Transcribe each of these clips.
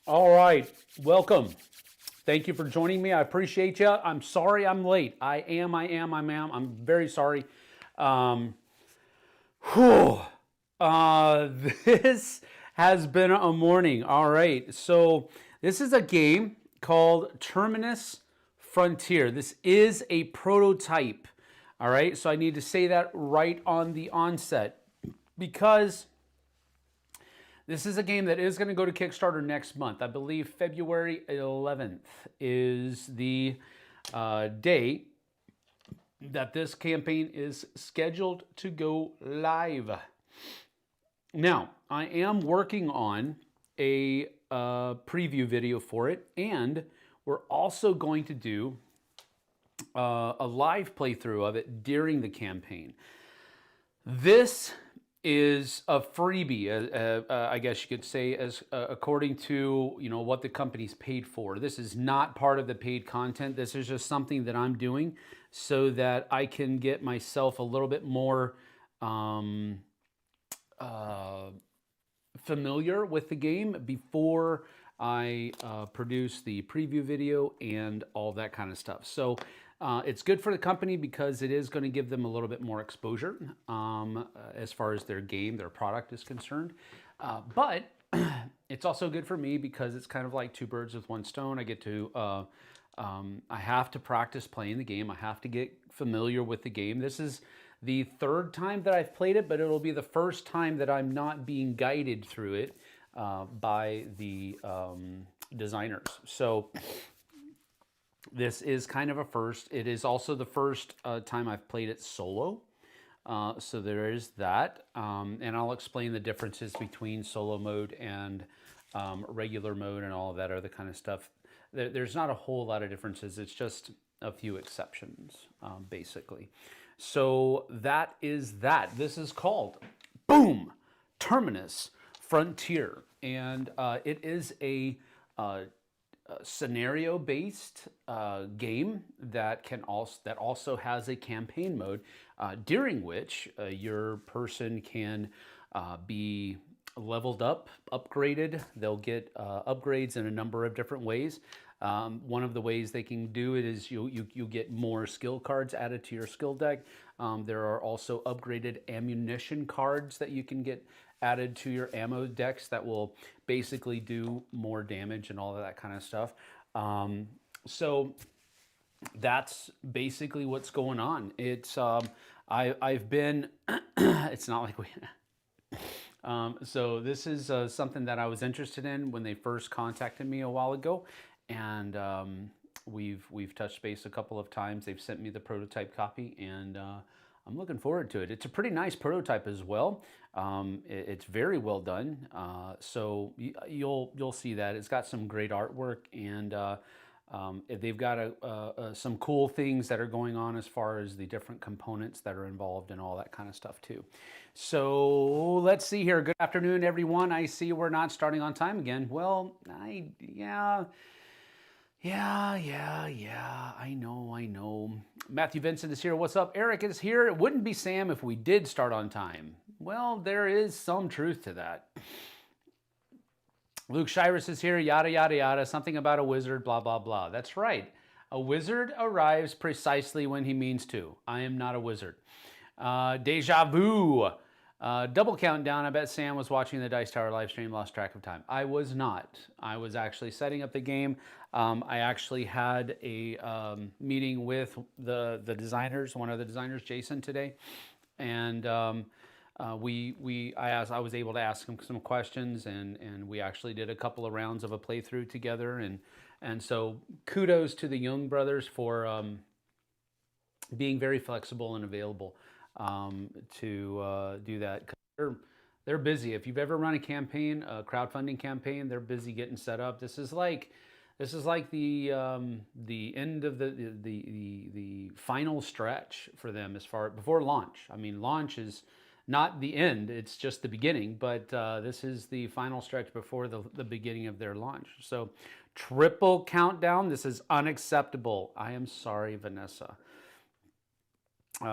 All right, welcome. Thank you for joining me. I appreciate you. I'm sorry I'm late. I'm very sorry. Um, whew. Uh, this has been a morning. All right, so this is a game called Terminus Frontier. This is a prototype. All right, so I need to say that right on the onset because this is a game that is going to go to Kickstarter next month. I believe February 11th is the date that this campaign is scheduled to go live. Now, I am working on a preview video for it, and we're also going to do a live playthrough of it during the campaign. This is a freebie, I guess you could say, as according to what the company's paid for. This is not part of the paid content. This is just something that I'm doing so that I can get myself a little bit more familiar with the game before I produce the preview video and all that kind of stuff. So it's good for the company because it is going to give them a little bit more exposure as far as their game, their product is concerned. But it's also good for me because it's kind of like two birds with one stone. I get to, I have to practice playing the game. I have to get familiar with the game. This is the third time that I've played it, but it'll be the first time that I'm not being guided through it by the designers. So this is kind of a first. It is also the first time I've played it solo. So there is that. And I'll explain the differences between solo mode and regular mode and all of that other kind of stuff. There's not a whole lot of differences. It's just a few exceptions, basically. So that is that. This is called, boom, Terminus Frontier. And it is a scenario-based game that also has a campaign mode during which your person can be leveled up, upgraded. They'll get upgrades in a number of different ways. One of the ways they can do it is you get more skill cards added to your skill deck. There are also upgraded ammunition cards that you can get added to your ammo decks that will basically do more damage and all of that kind of stuff. So that's basically what's going on. It's I've been it's not like we so this is something that I was interested in when they first contacted me a while ago, and we've touched base a couple of times. They've sent me the prototype copy, and I'm looking forward to it. It's a pretty nice prototype as well. It's very well done. So you'll see that it's got some great artwork, and they've got some cool things that are going on as far as the different components that are involved and all that kind of stuff too. So let's see here. Good afternoon, everyone. I see we're not starting on time again. Well, yeah, I know. Matthew Vincent is here. What's up? Eric is here. It wouldn't be Sam if we did start on time. Well, there is some truth to that. Luke Shirus is here. Yada, yada, yada. Something about a wizard, blah, blah, blah. That's right. A wizard arrives precisely when he means to. I am not a wizard. Deja vu. Double countdown. I bet Sam was watching the Dice Tower live stream, lost track of time. I was not. I was actually setting up the game. I actually had a meeting with the designers, one of the designers, Jason, today, and I was able to ask him some questions, and we actually did a couple of rounds of a playthrough together, and so kudos to the Young brothers for being very flexible and available to do that. They're busy. If you've ever run a campaign, a crowdfunding campaign, they're busy getting set up. This is like the end of the final stretch for them as far before launch. I mean, launch is not the end; it's just the beginning. But this is the final stretch before the beginning of their launch. So, triple countdown. This is unacceptable. I am sorry, Vanessa.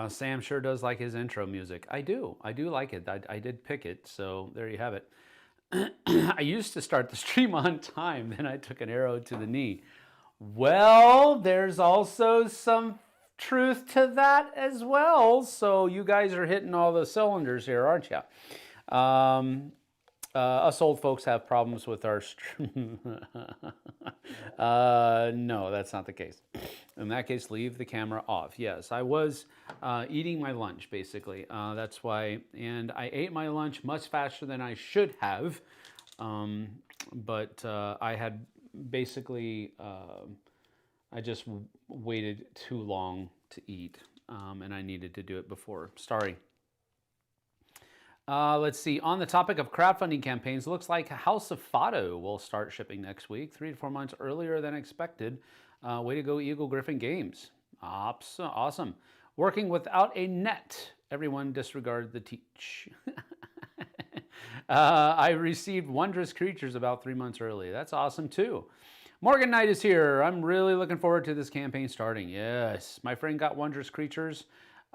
Sam sure does like his intro music. I do like it. I did pick it, so there you have it. I used to start the stream on time, then I took an arrow to the knee. Well, there's also some truth to that as well. So you guys are hitting all the cylinders here, aren't you? Us old folks have problems with our no, that's not the case. In that case, leave the camera off. Yes, I was eating my lunch, basically. That's why, and I ate my lunch much faster than I should have. But I had basically, I just waited too long to eat, and I needed to do it before. Sorry. Let's see. On the topic of crowdfunding campaigns, looks like House of Fado will start shipping next week, 3 to 4 months earlier than expected. Way to go, Eagle Griffin Games. Awesome. Working without a net. Everyone disregard the teach. I received Wondrous Creatures about 3 months early. That's awesome too. Morgan Knight is here. I'm really looking forward to this campaign starting. Yes, my friend got Wondrous Creatures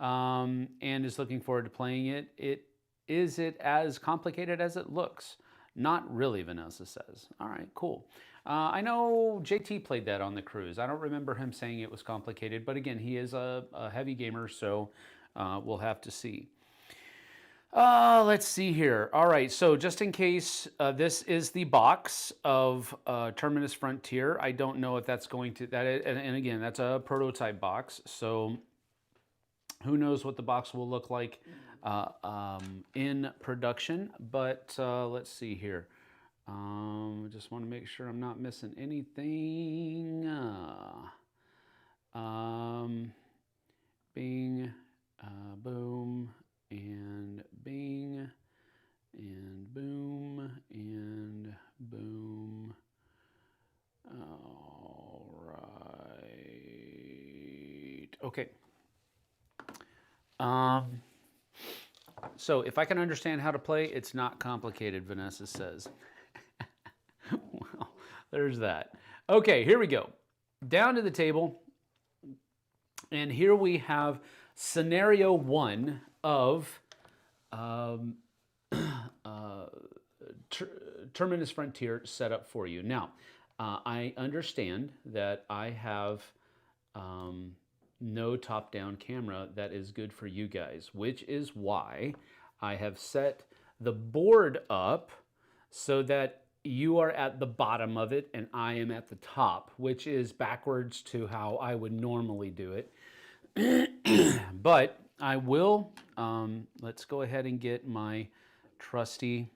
and is looking forward to playing it. Is it as complicated as it looks? Not really, Vanessa says. All right, cool. I know JT played that on the cruise. I don't remember him saying it was complicated, but again, he is a heavy gamer, so we'll have to see. Let's see here. All right, so just in case, this is the box of Terminus Frontier. I don't know if that's going to, and again, that's a prototype box, so who knows what the box will look like in production, but let's see here. Just want to make sure I'm not missing anything. Bing, boom, and bing, and boom, and boom. All right. Okay. So if I can understand how to play, it's not complicated, Vanessa says. Well, there's that. Okay, here we go. Down to the table. And here we have scenario 1 of Terminus Frontier set up for you. Now, I understand that I have no top-down camera that is good for you guys, which is why I have set the board up so that you are at the bottom of it and I am at the top, which is backwards to how I would normally do it. But I will, let's go ahead and get my trusty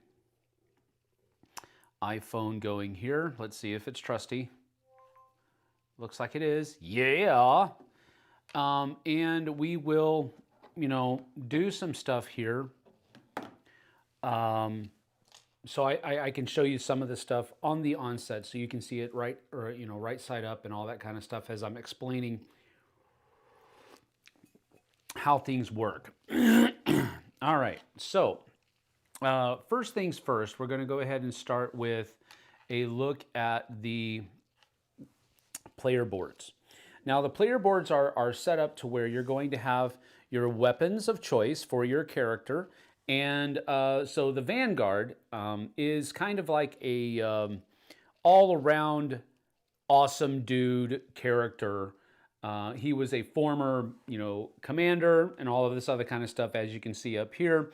iPhone going here. Let's see if it's trusty. Looks like it is. Yeah. And we will, do some stuff here. So I can show you some of the stuff on the onset so you can see it right side up and all that kind of stuff as I'm explaining how things work. All right, so first things first, we're going to go ahead and start with a look at the player boards. Now the player boards are set up to where you're going to have your weapons of choice for your character. And so the Vanguard is kind of like a all-around awesome dude character. He was a former, commander and all of this other kind of stuff, as you can see up here.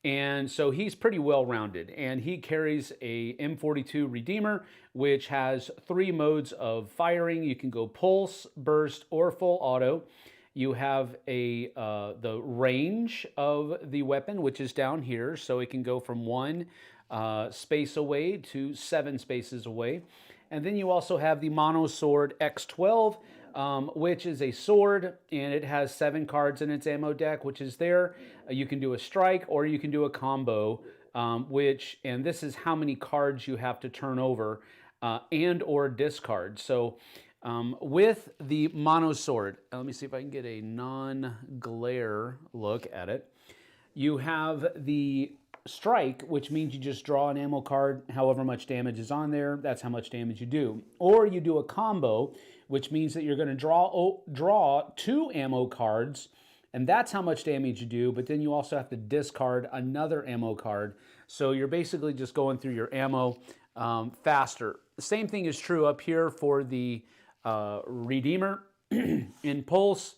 And so he's pretty well-rounded. And he carries a M42 Redeemer, which has 3 modes of firing. You can go pulse, burst, or full auto. You have the range of the weapon, which is down here, so it can go from 1 space away to 7 spaces away. And then you also have the Mono Sword X12, which is a sword, and it has 7 cards in its ammo deck, which is there. You can do a strike, or you can do a combo, and this is how many cards you have to turn over and or discard. So with the Mono Sword, let me see if I can get a non-glare look at it. You have the strike, which means you just draw an ammo card, however much damage is on there, that's how much damage you do. Or you do a combo, which means that you're going to draw 2 ammo cards, and that's how much damage you do, but then you also have to discard another ammo card. So you're basically just going through your ammo faster. The same thing is true up here for the Redeemer. In Pulse,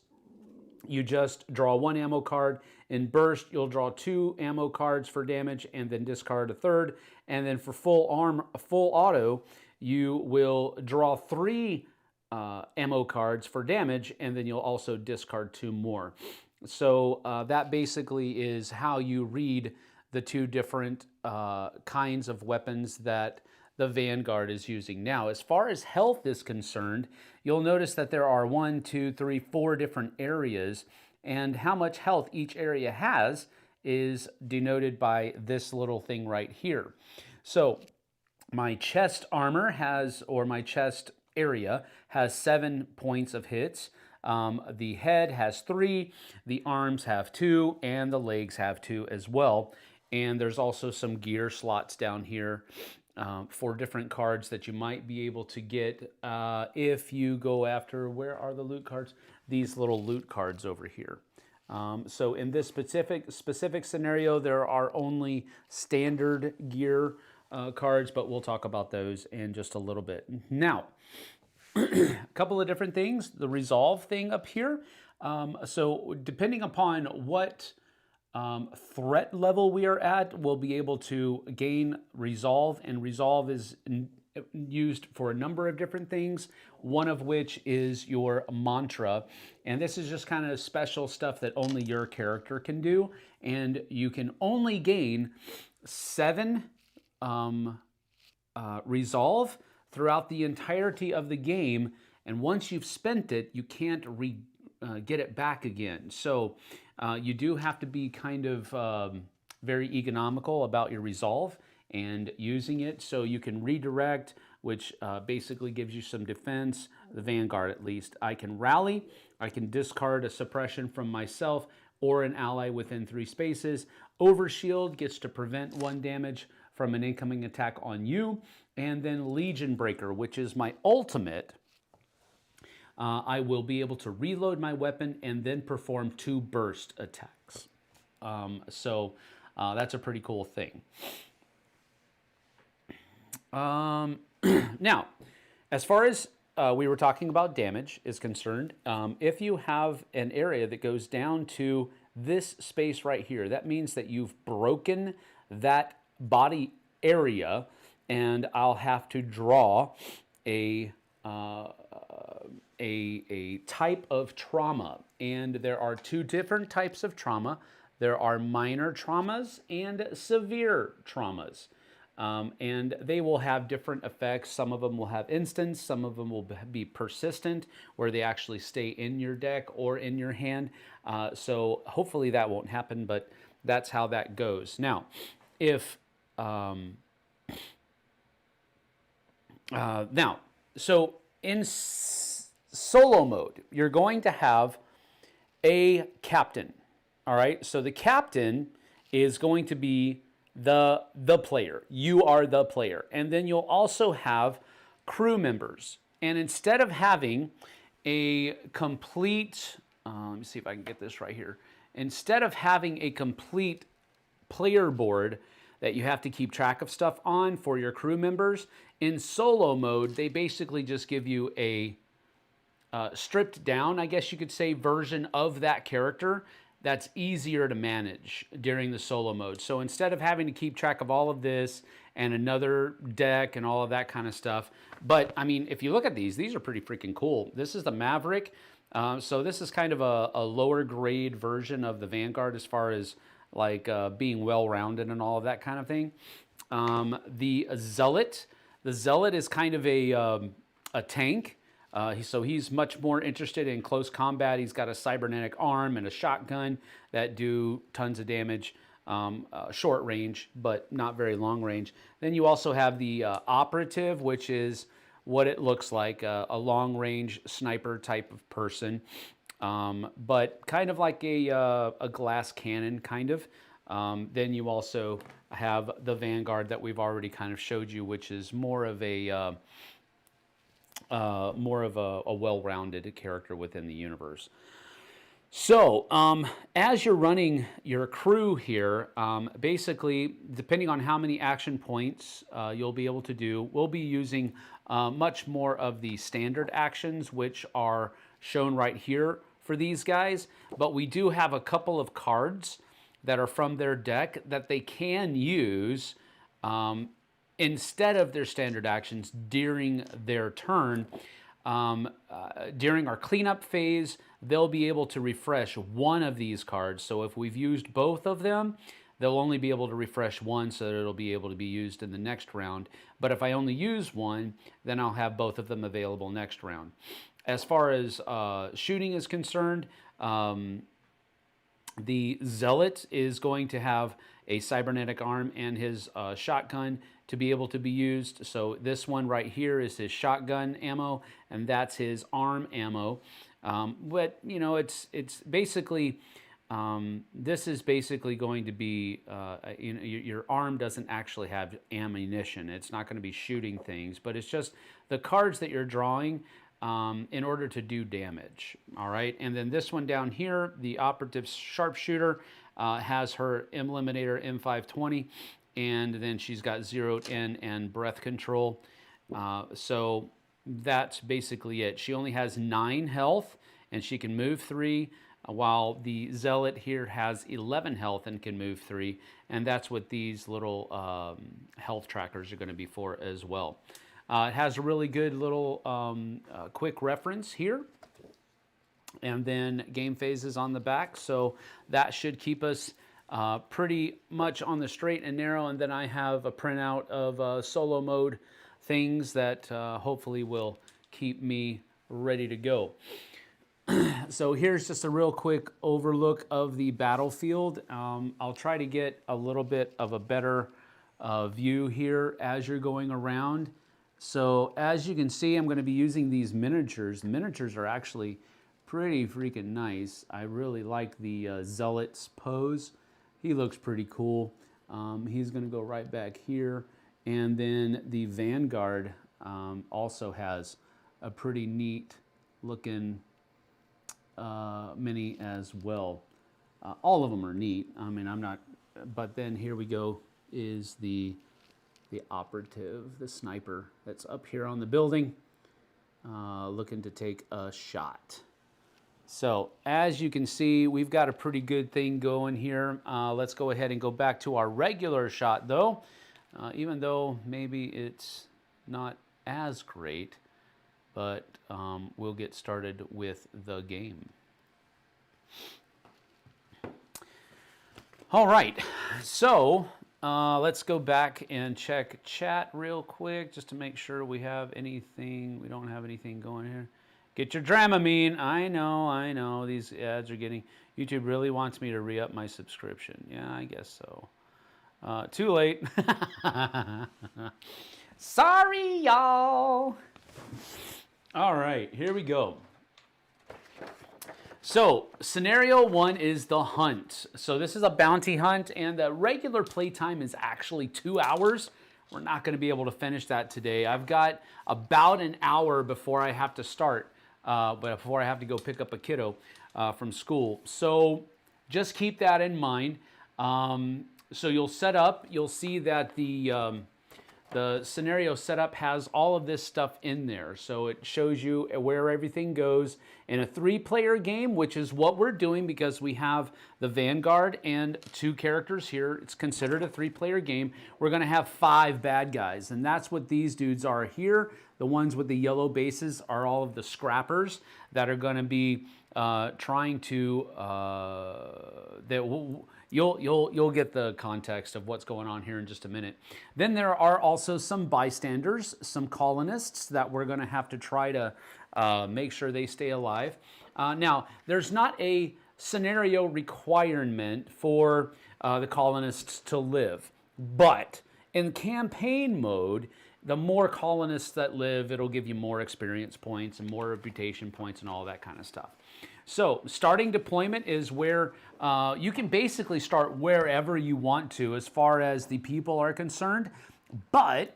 you just draw 1 ammo card. In Burst, you'll draw 2 ammo cards for damage and then discard a third. And then for full auto, you will draw 3 ammo cards for damage, and then you'll also discard 2 more. So that basically is how you read the 2 different kinds of weapons that the Vanguard is using. Now, as far as health is concerned, you'll notice that there are 1, 2, 3, 4 different areas, and how much health each area has is denoted by this little thing right here. So my chest armor has, or my chest area has 7 points of hits. The head has 3, the arms have 2, and the legs have 2 as well. And there's also some gear slots down here for different cards that you might be able to get if you go after, where are the loot cards? These little loot cards over here. So in this specific scenario, there are only standard gear cards, but we'll talk about those in just a little bit. Now, a couple of different things. The resolve thing up here. So depending upon what threat level we are at, we'll be able to gain resolve, and resolve is used for a number of different things, one of which is your mantra, and this is just kind of special stuff that only your character can do, and you can only gain 7 resolve throughout the entirety of the game, and once you've spent it, you can't get it back again. So you do have to be kind of very economical about your resolve and using it, so you can redirect, which basically gives you some defense, the Vanguard at least. I can rally, I can discard a suppression from myself or an ally within 3 spaces. Overshield gets to prevent 1 damage from an incoming attack on you. And then Legion Breaker, which is my ultimate. I will be able to reload my weapon and then perform 2 burst attacks. So that's a pretty cool thing. Now, as far as we were talking about damage is concerned, if you have an area that goes down to this space right here, that means that you've broken that body area, and I'll have to draw a type of trauma. And there are 2 different types of trauma. There are minor traumas and severe traumas. And they will have different effects. Some of them will have instants, some of them will be persistent, where they actually stay in your deck or in your hand. So hopefully that won't happen, but that's how that goes. Now, if so in solo mode, you're going to have a captain. All right, so the captain is going to be the player. You are the player. And then you'll also have crew members. And instead of having a complete, let me see if I can get this right here. Instead of having a complete player board that you have to keep track of stuff on for your crew members, in solo mode, they basically just give you a stripped down, I guess you could say, version of that character that's easier to manage during the solo mode. So instead of having to keep track of all of this and another deck and all of that kind of stuff, but I mean, if you look at these are pretty freaking cool. This is the Maverick. So this is kind of a lower grade version of the Vanguard as far as like being well-rounded and all of that kind of thing. The Zealot is kind of a tank. So he's much more interested in close combat. He's got a cybernetic arm and a shotgun that do tons of damage, short range, but not very long range. Then you also have the Operative, which is what it looks like, a long range sniper type of person, but kind of like a glass cannon kind of. Then you also have the Vanguard that we've already kind of showed you, which is more of a well-rounded character within the universe. So, as you're running your crew here, basically, depending on how many action points you'll be able to do, we'll be using much more of the standard actions, which are shown right here for these guys. But we do have a couple of cards that are from their deck that they can use instead of their standard actions during their turn. During our cleanup phase, they'll be able to refresh one of these cards. So if we've used both of them, they'll only be able to refresh one, so that it'll be able to be used in the next round. But if I only use one, then I'll have both of them available next round. As far as shooting is concerned, the Zealot is going to have a cybernetic arm and his shotgun to be able to be used. So this one right here is his shotgun ammo, and that's his arm ammo. But you know, it's basically this is basically going to be you know, your arm doesn't actually have ammunition. It's not going to be shooting things, but it's just the cards that you're drawing in order to do damage. All right, and then this one down here, the operative sharpshooter, has her Eliminator M520, and then she's got zeroed in and breath control. So that's basically it. She only has 9 health, and she can move 3, while the Zealot here has 11 health and can move 3, and that's what these little health trackers are going to be for as well. It has a really good little quick reference here, and then game phases on the back, so that should keep us pretty much on the straight and narrow. And then I have a printout of solo mode things that hopefully will keep me ready to go. So here's just a real quick overlook of the battlefield. I'll try to get a little bit of a better view here as you're going around. So as you can see, I'm going to be using these miniatures. The miniatures are actually pretty freaking nice. I really like the Zealot's pose. He looks pretty cool. He's going to go right back here. And then the Vanguard also has a pretty neat looking mini as well. All of them are neat. I mean, I'm not, but then here we go is the operative, the sniper that's up here on the building, looking to take a shot. So as you can see, we've got a pretty good thing going here. Let's go ahead and go back to our regular shot though, even though maybe it's not as great, but we'll get started with the game. All right, so let's go back and check chat real quick just to make sure we have anything. We don't have anything going here. Get your Dramamine. I know. These ads are getting... YouTube really wants me to re-up my subscription. Yeah, I guess so. Too late. Sorry, y'all. All right, here we go. So, scenario 1 is the hunt. So this is a bounty hunt, and the regular playtime is actually 2 hours. We're not going to be able to finish that today. I've got about an hour before I have to start, but before I have to go pick up a kiddo from school. So just keep that in mind. So you'll set up, you'll see that the scenario setup has all of this stuff in there. So it shows you where everything goes. In a 3-player game, which is what we're doing because we have the Vanguard and 2 characters here, it's considered a 3-player game. We're going to have 5 bad guys, and that's what these dudes are here. The ones with the yellow bases are all of the scrappers that are going to be trying to... You'll get the context of what's going on here in just a minute. Then there are also some bystanders, some colonists that we're going to have to try to make sure they stay alive. Now, there's not a scenario requirement for the colonists to live, but in campaign mode, the more colonists that live, it'll give you more experience points and more reputation points and all that kind of stuff. So starting deployment is where you can basically start wherever you want to as far as the people are concerned, but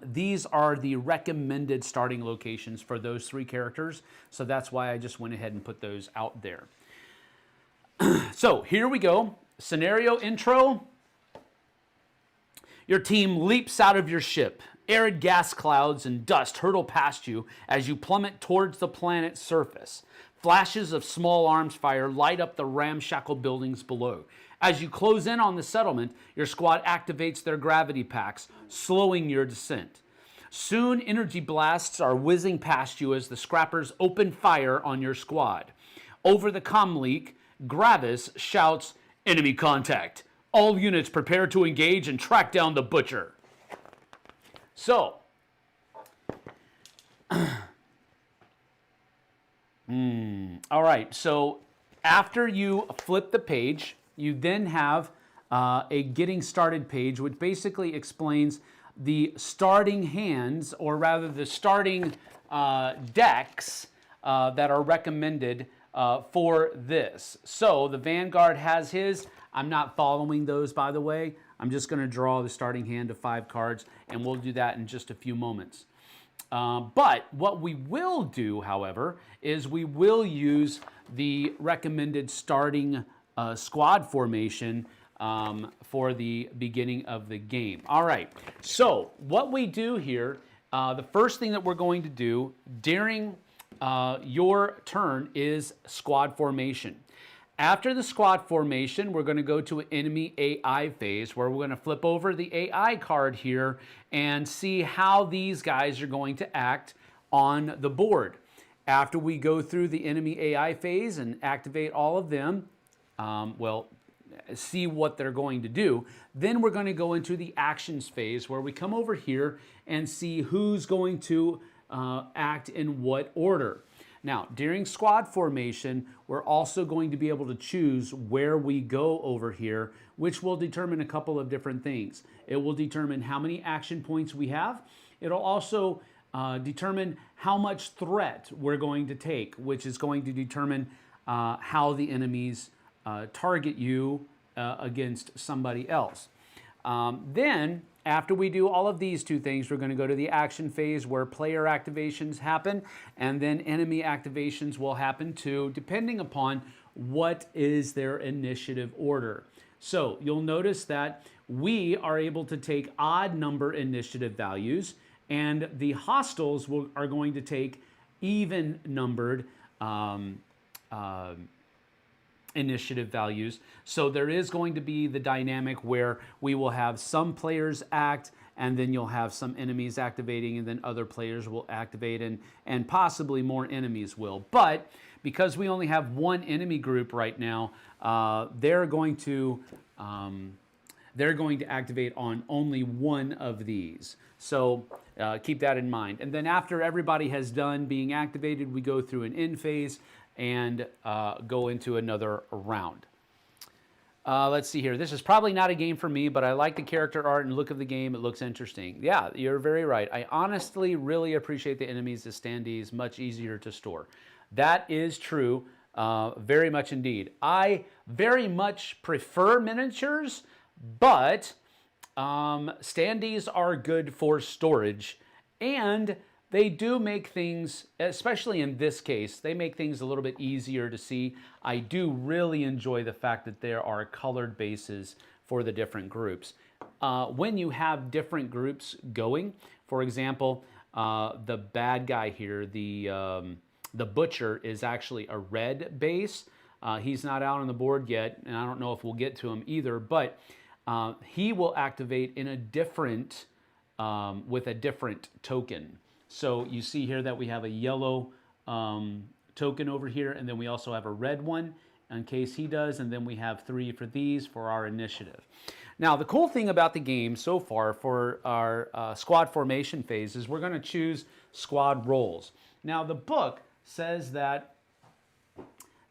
These are the recommended starting locations for those 3 characters, so that's why I just went ahead and put those out there. So here we go. Scenario intro. Your team leaps out of your ship. Arid gas clouds and dust hurtle past you as you plummet towards the planet's surface. Flashes of small arms fire light up the ramshackle buildings below. As you close in on the settlement, your squad activates their gravity packs, slowing your descent. Soon, energy blasts are whizzing past you as the scrappers open fire on your squad. Over the comleak, Gravis shouts, "Enemy contact. All units prepare to engage and track down the butcher." So, all right, so after you flip the page, you then have a getting started page, which basically explains the starting hands, or rather the starting decks that are recommended for this. So the Vanguard has his. I'm not following those, by the way. I'm just going to draw the starting hand of 5 cards, and we'll do that in just a few moments. But what we will do, however, is we will use the recommended starting squad formation for the beginning of the game. All right, so what we do here, the first thing that we're going to do during your turn is squad formation. After the squad formation, we're going to go to an enemy AI phase where we're going to flip over the AI card here and see how these guys are going to act on the board. After we go through the enemy AI phase and activate all of them, see what they're going to do, then we're going to go into the actions phase where we come over here and see who's going to act in what order. Now, during squad formation, we're also going to be able to choose where we go over here, which will determine a couple of different things. It will determine how many action points we have. It'll also determine how much threat we're going to take, which is going to determine how the enemies target you against somebody else. Then, after we do all of these 2 things, we're going to go to the action phase where player activations happen, and then enemy activations will happen too, depending upon what is their initiative order. So you'll notice that we are able to take odd number initiative values, and the hostiles are going to take even numbered initiative values. So there is going to be the dynamic where we will have some players act, and then you'll have some enemies activating, and then other players will activate, and possibly more enemies will. But because we only have 1 enemy group right now, they're going to activate on only 1 of these. So keep that in mind. And then after everybody has done being activated, we go through an end phase and go into another round. Let's see here. This is probably not a game for me, but I like the character art and look of the game. It looks interesting. Yeah, you're very right. I honestly really appreciate the enemies as standees. Much easier to store. That is true, very much indeed. I very much prefer miniatures, but standees are good for storage, and they do make things, especially in this case, they make things a little bit easier to see. I do really enjoy the fact that there are colored bases for the different groups. When you have different groups going, for example, the bad guy here, the butcher, is actually a red base. He's not out on the board yet, and I don't know if we'll get to him either, but he will activate in a different, with a different token. So you see here that we have a yellow token over here, and then we also have a red one in case he does, and then we have 3 for these for our initiative. Now, the cool thing about the game so far for our squad formation phase is we're going to choose squad roles. Now, the book says that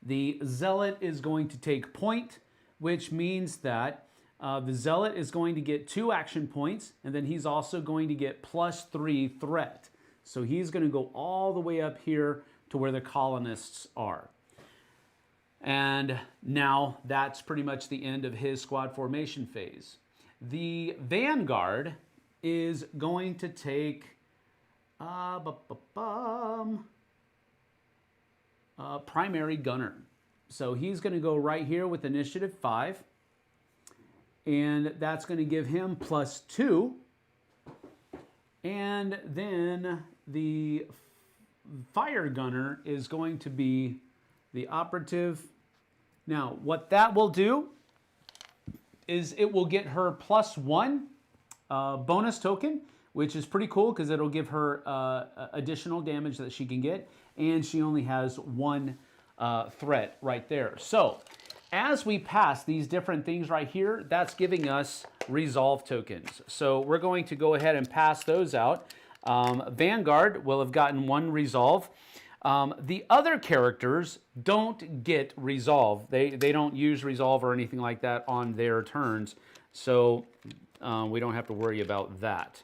the zealot is going to take point, which means that the zealot is going to get 2 action points, and then he's also going to get +3 threat. So he's going to go all the way up here to where the colonists are. And now that's pretty much the end of his squad formation phase. The Vanguard is going to take primary gunner. So he's going to go right here with initiative 5. And that's going to give him +2. And then the fire gunner is going to be the operative. Now, what that will do is it will get her +1 bonus token, which is pretty cool because it'll give her additional damage that she can get. And she only has 1 threat right there. So as we pass these different things right here, that's giving us resolve tokens. So we're going to go ahead and pass those out. Vanguard will have gotten 1 resolve. The other characters don't get resolve. They don't use resolve or anything like that on their turns. So we don't have to worry about that.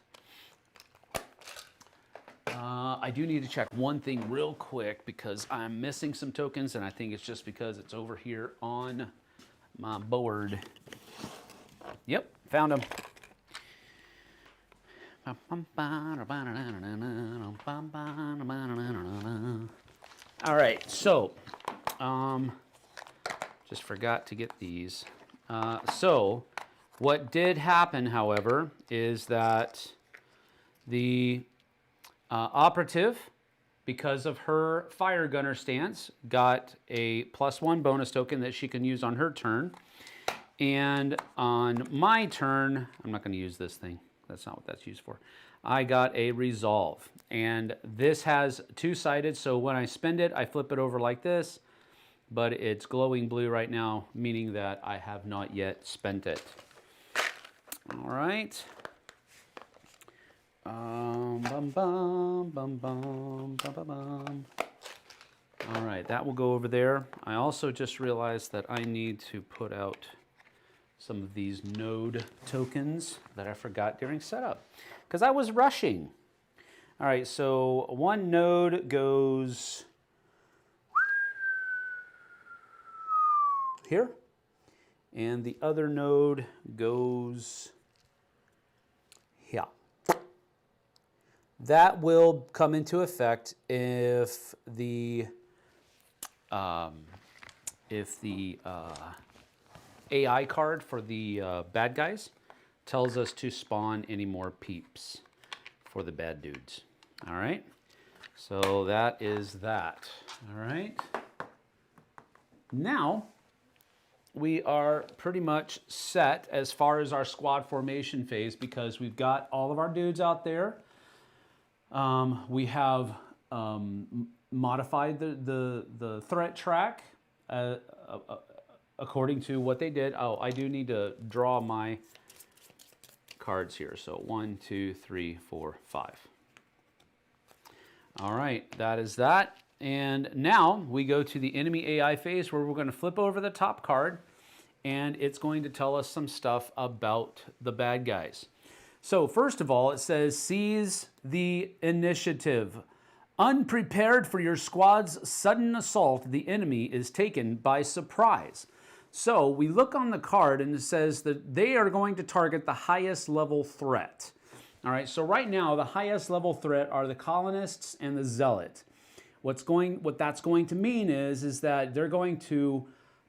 I do need to check one thing real quick because I'm missing some tokens, and I think it's just because it's over here on my board. Yep, found them. All right, so just forgot to get these. So what did happen, however, is that the operative, because of her fire gunner stance, got a +1 bonus token that she can use on her turn. And on my turn, I'm not going to use this thing. That's not what that's used for. I got a resolve. And this has 2-sided, so when I spend it, I flip it over like this. But it's glowing blue right now, meaning that I have not yet spent it. All right. All right, that will go over there. I also just realized that I need to put out some of these node tokens that I forgot during setup because I was rushing. All right, so 1 node goes here, and the other node goes here. That will come into effect if the AI card for the bad guys tells us to spawn any more peeps for the bad dudes. All right, so that is that. All right, now we are pretty much set as far as our squad formation phase because we've got all of our dudes out there. We have modified the threat track according to what they did. Oh, I do need to draw my cards here. So 1, 2, 3, 4, 5. All right, that is that. And now we go to the enemy AI phase where we're going to flip over the top card and it's going to tell us some stuff about the bad guys. So first of all, it says seize the initiative. Unprepared for your squad's sudden assault, the enemy is taken by surprise. So we look on the card and it says that they are going to target the highest level threat. All right, so right now the highest level threat are the colonists and the zealot. What that's going to mean is that they're going to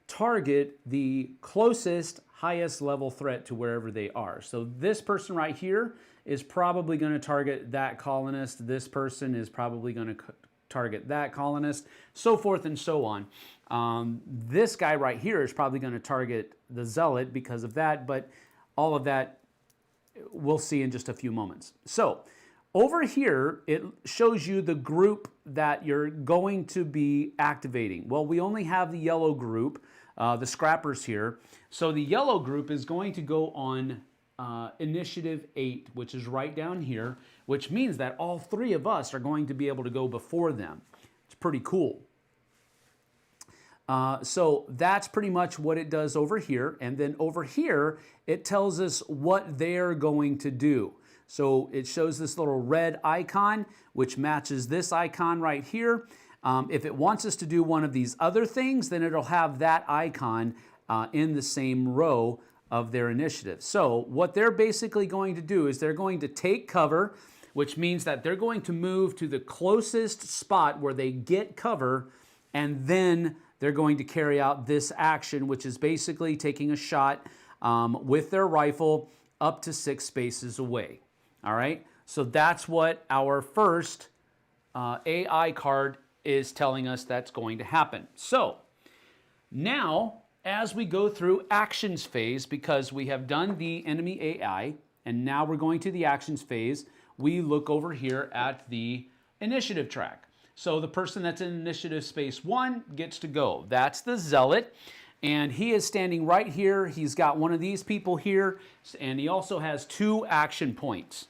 target the closest highest level threat to wherever they are. So this person right here is probably going to target that colonist. This person is probably going to target that colonist, so forth and so on. This guy right here is probably going to target the zealot because of that, but all of that we'll see in just a few moments. So over here, it shows you the group that you're going to be activating. Well, we only have the yellow group, the scrappers here. So the yellow group is going to go on initiative 8, which is right down here, which means that all 3 of us are going to be able to go before them. It's pretty cool. So that's pretty much what it does over here. And then over here, it tells us what they're going to do. So it shows this little red icon, which matches this icon right here. If it wants us to do one of these other things, then it'll have that icon in the same row of their initiative. So what they're basically going to do is they're going to take cover, which means that they're going to move to the closest spot where they get cover, and then they're going to carry out this action, which is basically taking a shot with their rifle up to 6 spaces away. All right, so that's what our first AI card is telling us that's going to happen. So now, as we go through actions phase, because we have done the enemy AI, and now we're going to the actions phase, we look over here at the initiative track. So the person that's in initiative space 1 gets to go. That's the zealot, and he is standing right here. He's got one of these people here, and he also has 2 action points.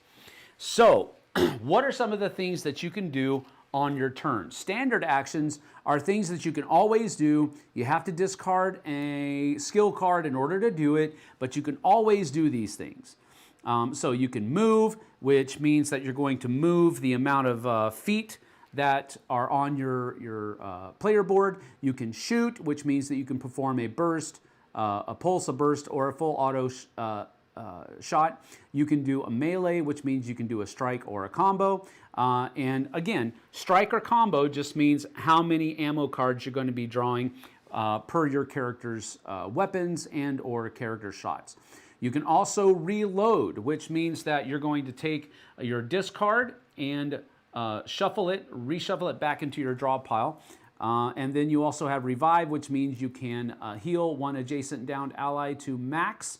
So what are some of the things that you can do on your turn? Standard actions are things that you can always do. You have to discard a skill card in order to do it, but you can always do these things. So you can move, which means that you're going to move the amount of feet that are on your player board. You can shoot, which means that you can perform a burst, a pulse, a burst, or a full auto shot. You can do a melee, which means you can do a strike or a combo. And again, strike or combo just means how many ammo cards you're going to be drawing per your character's weapons and or character shots. You can also reload, which means that you're going to take your discard and reshuffle it back into your draw pile. And then you also have revive, which means you can heal one adjacent downed ally to max.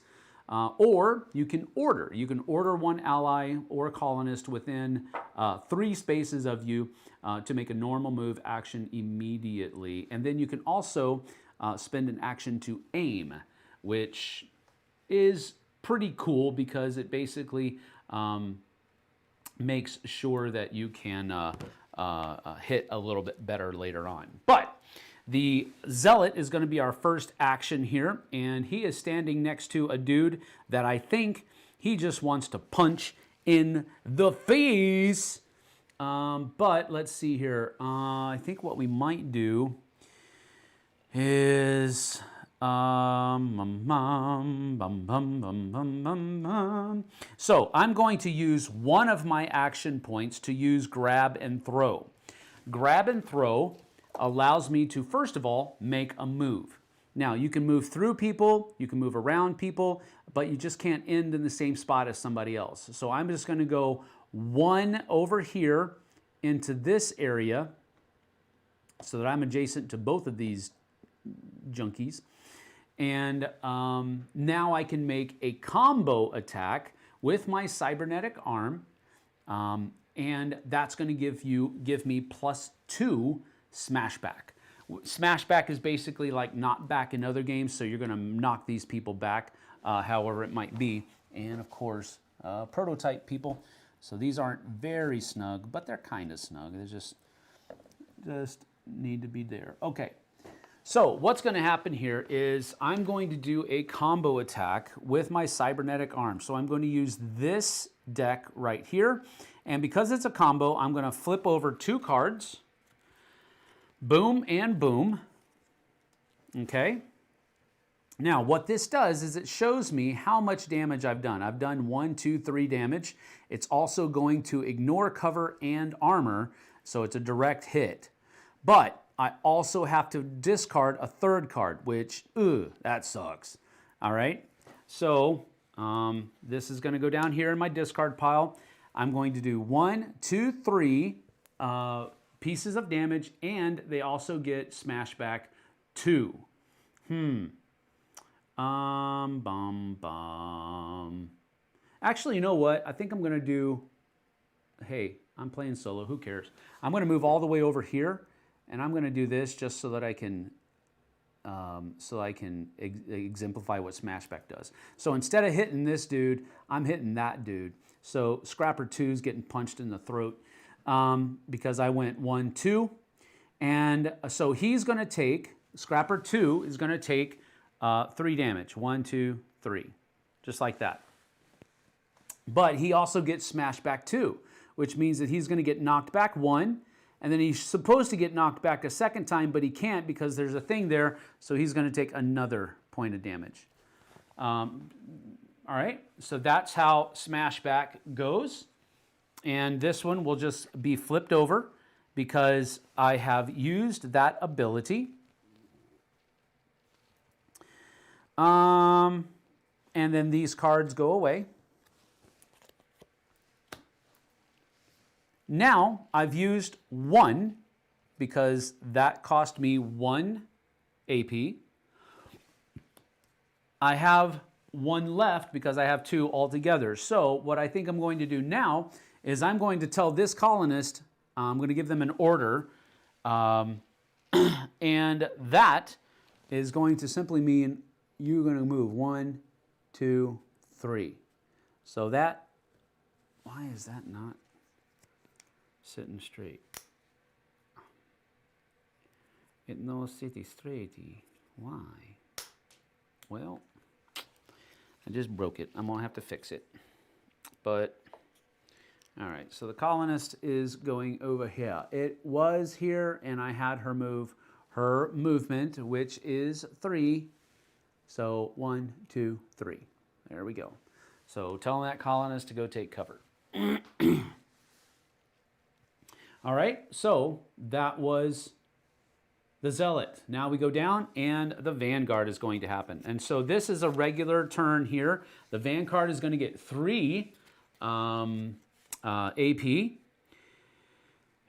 Or you can order. You can order one ally or colonist within 3 spaces of you to make a normal move action immediately. And then you can also spend an action to aim, which is pretty cool because it basically makes sure that you can hit a little bit better later on. But the zealot is going to be our first action here, and he is standing next to a dude that I think he just wants to punch in the face. But let's see here. I think what we might do is so I'm going to use one of my action points to use grab and throw. Grab and throw allows me to, first of all, make a move. Now, you can move through people, you can move around people, but you just can't end in the same spot as somebody else. So I'm just going to go 1 over here into this area so that I'm adjacent to both of these junkies. And now I can make a combo attack with my cybernetic arm, and that's going to give me +2 smashback. Smashback is basically like knockback in other games, so you're going to knock these people back, however it might be. And of course, prototype people. So these aren't very snug, but they're kind of snug. They just need to be there. Okay. So what's going to happen here is I'm going to do a combo attack with my cybernetic arm. So I'm going to use this deck right here. And because it's a combo, I'm going to flip over 2 cards. Boom and boom. Okay. Now what this does is it shows me how much damage I've done. I've done 1, 2, 3 damage. It's also going to ignore cover and armor, so it's a direct hit. But I also have to discard a 3rd card, which, that sucks. All right. So this is going to go down here in my discard pile. I'm going to do 1, 2, 3 pieces of damage, and they also get smashback 2. Actually, you know what? I think I'm going to do, hey, I'm playing solo. Who cares? I'm going to move all the way over here, and I'm going to do this just so that I can exemplify what smashback does. So instead of hitting this dude, I'm hitting that dude. So Scrapper 2 is getting punched in the throat because I went 1, 2. And so he's going to take, Scrapper 2 is going to take 3 damage. 1, 2, 3. Just like that. But he also gets smashed back 2, which means that he's going to get knocked back 1. And then he's supposed to get knocked back a 2nd time, but he can't because there's a thing there. So he's going to take another point of damage. All right, so that's how Smashback goes. And this one will just be flipped over because I have used that ability. And then these cards go away. Now I've used one because that cost me 1 AP. I have one left because I have 2 altogether. So what I think I'm going to do now is I'm going to tell this colonist, I'm going to give them an order, and that is going to simply mean you're going to move 1, 2, 3. So that, why is that not sitting straight? It no sitting straighty. Why? Well, I just broke it. I'm gonna have to fix it. But, all right, so the colonist is going over here. It was here, and I had her move her movement, which is 3. So 1, 2, 3. There we go. So telling that colonist to go take cover. All right, so that was the Zealot. Now we go down, and the Vanguard is going to happen. And so this is a regular turn here. The Vanguard is going to get 3 AP.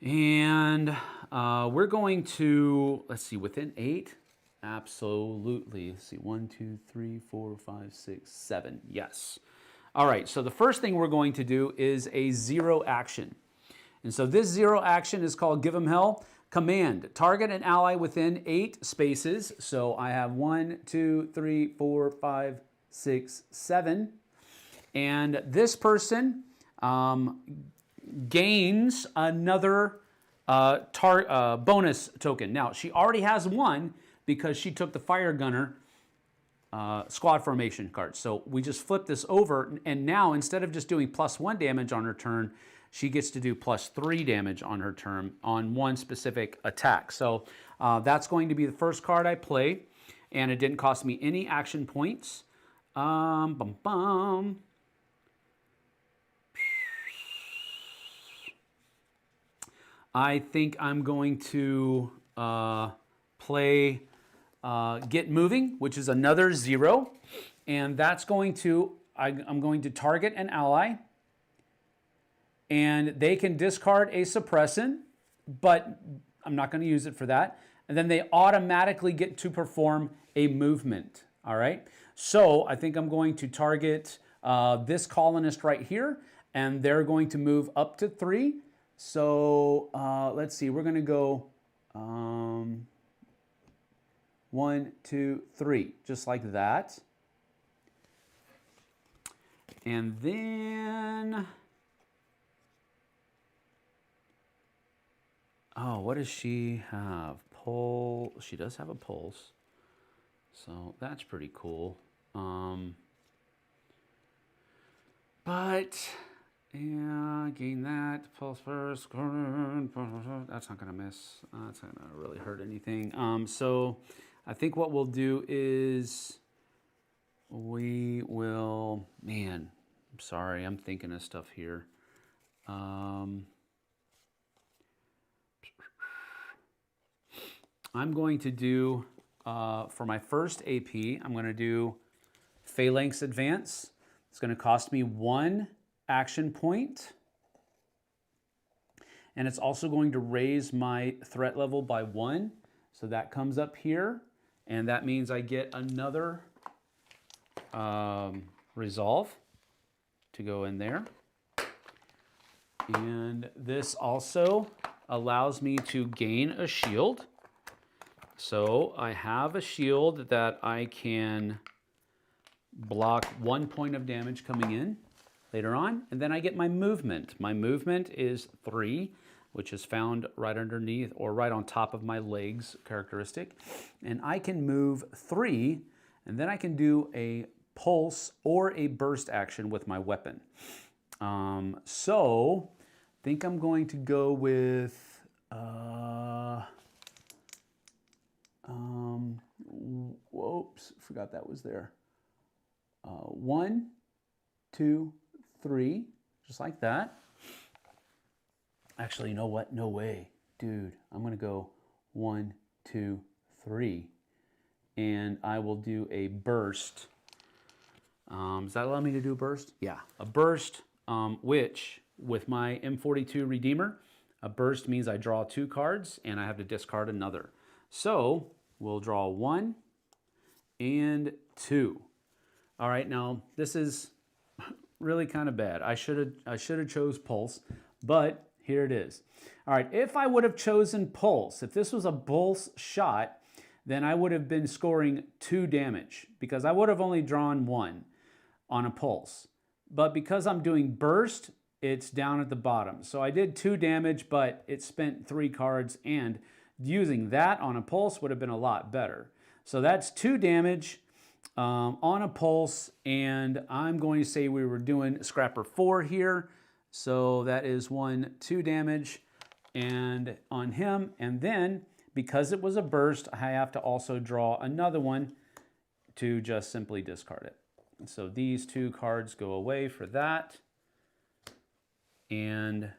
And we're going to, let's see, within 8? Absolutely. Let's see, 1, 2, 3, 4, 5, 6, 7. Yes. All right, so the first thing we're going to do is a 0 action. And so this 0 action is called Give 'em Hell. Command, target an ally within 8 spaces. So I have 1, 2, 3, 4, 5, 6, 7. And this person gains another bonus token. Now, she already has 1 because she took the Fire Gunner squad formation card. So we just flip this over, and now instead of just doing +1 damage on her turn, she gets to do +3 damage on her turn on one specific attack. So that's going to be the first card I play, and it didn't cost me any action points. Bum, bum. I think I'm going to play Get Moving, which is another 0, and that's going to, I'm going to target an ally, and they can discard a suppressant, but I'm not going to use it for that. And then they automatically get to perform a movement, all right? So I think I'm going to target this colonist right here, and they're going to move up to 3. So let's see, we're going to go 1, 2, 3, just like that. And then, oh, what does she have? She does have a pulse. So that's pretty cool. But, yeah, gain that. Pulse first. That's not going to miss. That's not going to really hurt anything. So I think what we'll do is we will, man, I'm sorry, I'm thinking of stuff here. I'm going to do, for my first AP, I'm going to do Phalanx Advance. It's going to cost me 1 action point. And it's also going to raise my threat level by 1. So that comes up here. And that means I get another Resolve to go in there. And this also allows me to gain a shield. So I have a shield that I can block 1 point of damage coming in later on. And then I get my movement. My movement is 3, which is found right underneath or right on top of my legs characteristic. And I can move 3, and then I can do a pulse or a burst action with my weapon. So I think I'm going to go with whoops, forgot that was there. 1, 2, 3, just like that. Actually, you know what? No way. Dude, I'm going to go 1, 2, 3. And I will do a burst. Does that allow me to do a burst? Yeah, a burst, which with my M42 Redeemer, a burst means I draw 2 cards and I have to discard another. So we'll draw 1 and 2. All right, now this is really kind of bad. I should have chose Pulse, but here it is. All right, if I would have chosen Pulse, if this was a Pulse shot, then I would have been scoring 2 damage because I would have only drawn 1 on a Pulse. But because I'm doing Burst, it's down at the bottom. So I did 2 damage, but it spent 3 cards, and using that on a Pulse would have been a lot better. So that's 2 damage on a Pulse, and I'm going to say we were doing Scrapper 4 here. So that is 1, 2 damage and on him. And then, because it was a burst, I have to also draw another one to just simply discard it. So these 2 cards go away for that. And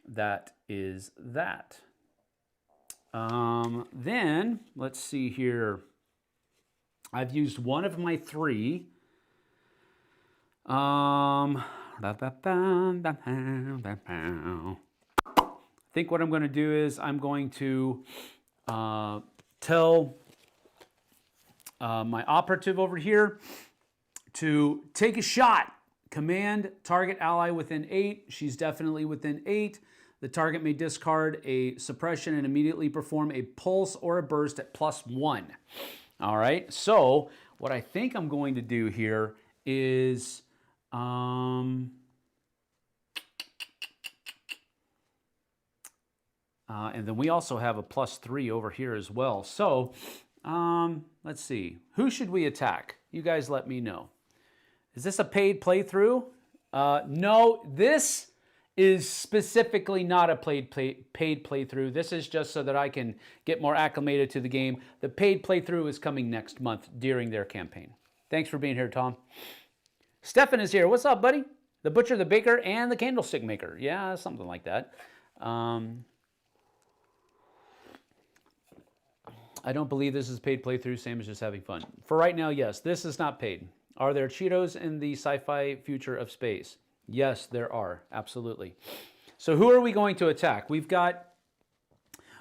that is that. Then, let's see here. I've used one of my 3. I think what I'm going to do is I'm going to tell my operative over here to take a shot. Command target ally within 8. She's definitely within 8. The target may discard a suppression and immediately perform a pulse or a burst at +1. All right, so what I think I'm going to do here is and then we also have a +3 over here as well. So let's see. Who should we attack? You guys let me know. Is this a paid playthrough? No, this is specifically not a paid playthrough. This is just so that I can get more acclimated to the game. The paid playthrough is coming next month during their campaign. Thanks for being here, Tom. Stefan is here. What's up, buddy? The butcher, the baker, and the candlestick maker. Yeah, something like that. I don't believe this is paid playthrough. Same as just having fun. For right now, yes, this is not paid. Are there Cheetos in the sci-fi future of space? Yes, there are. Absolutely. So who are we going to attack? We've got...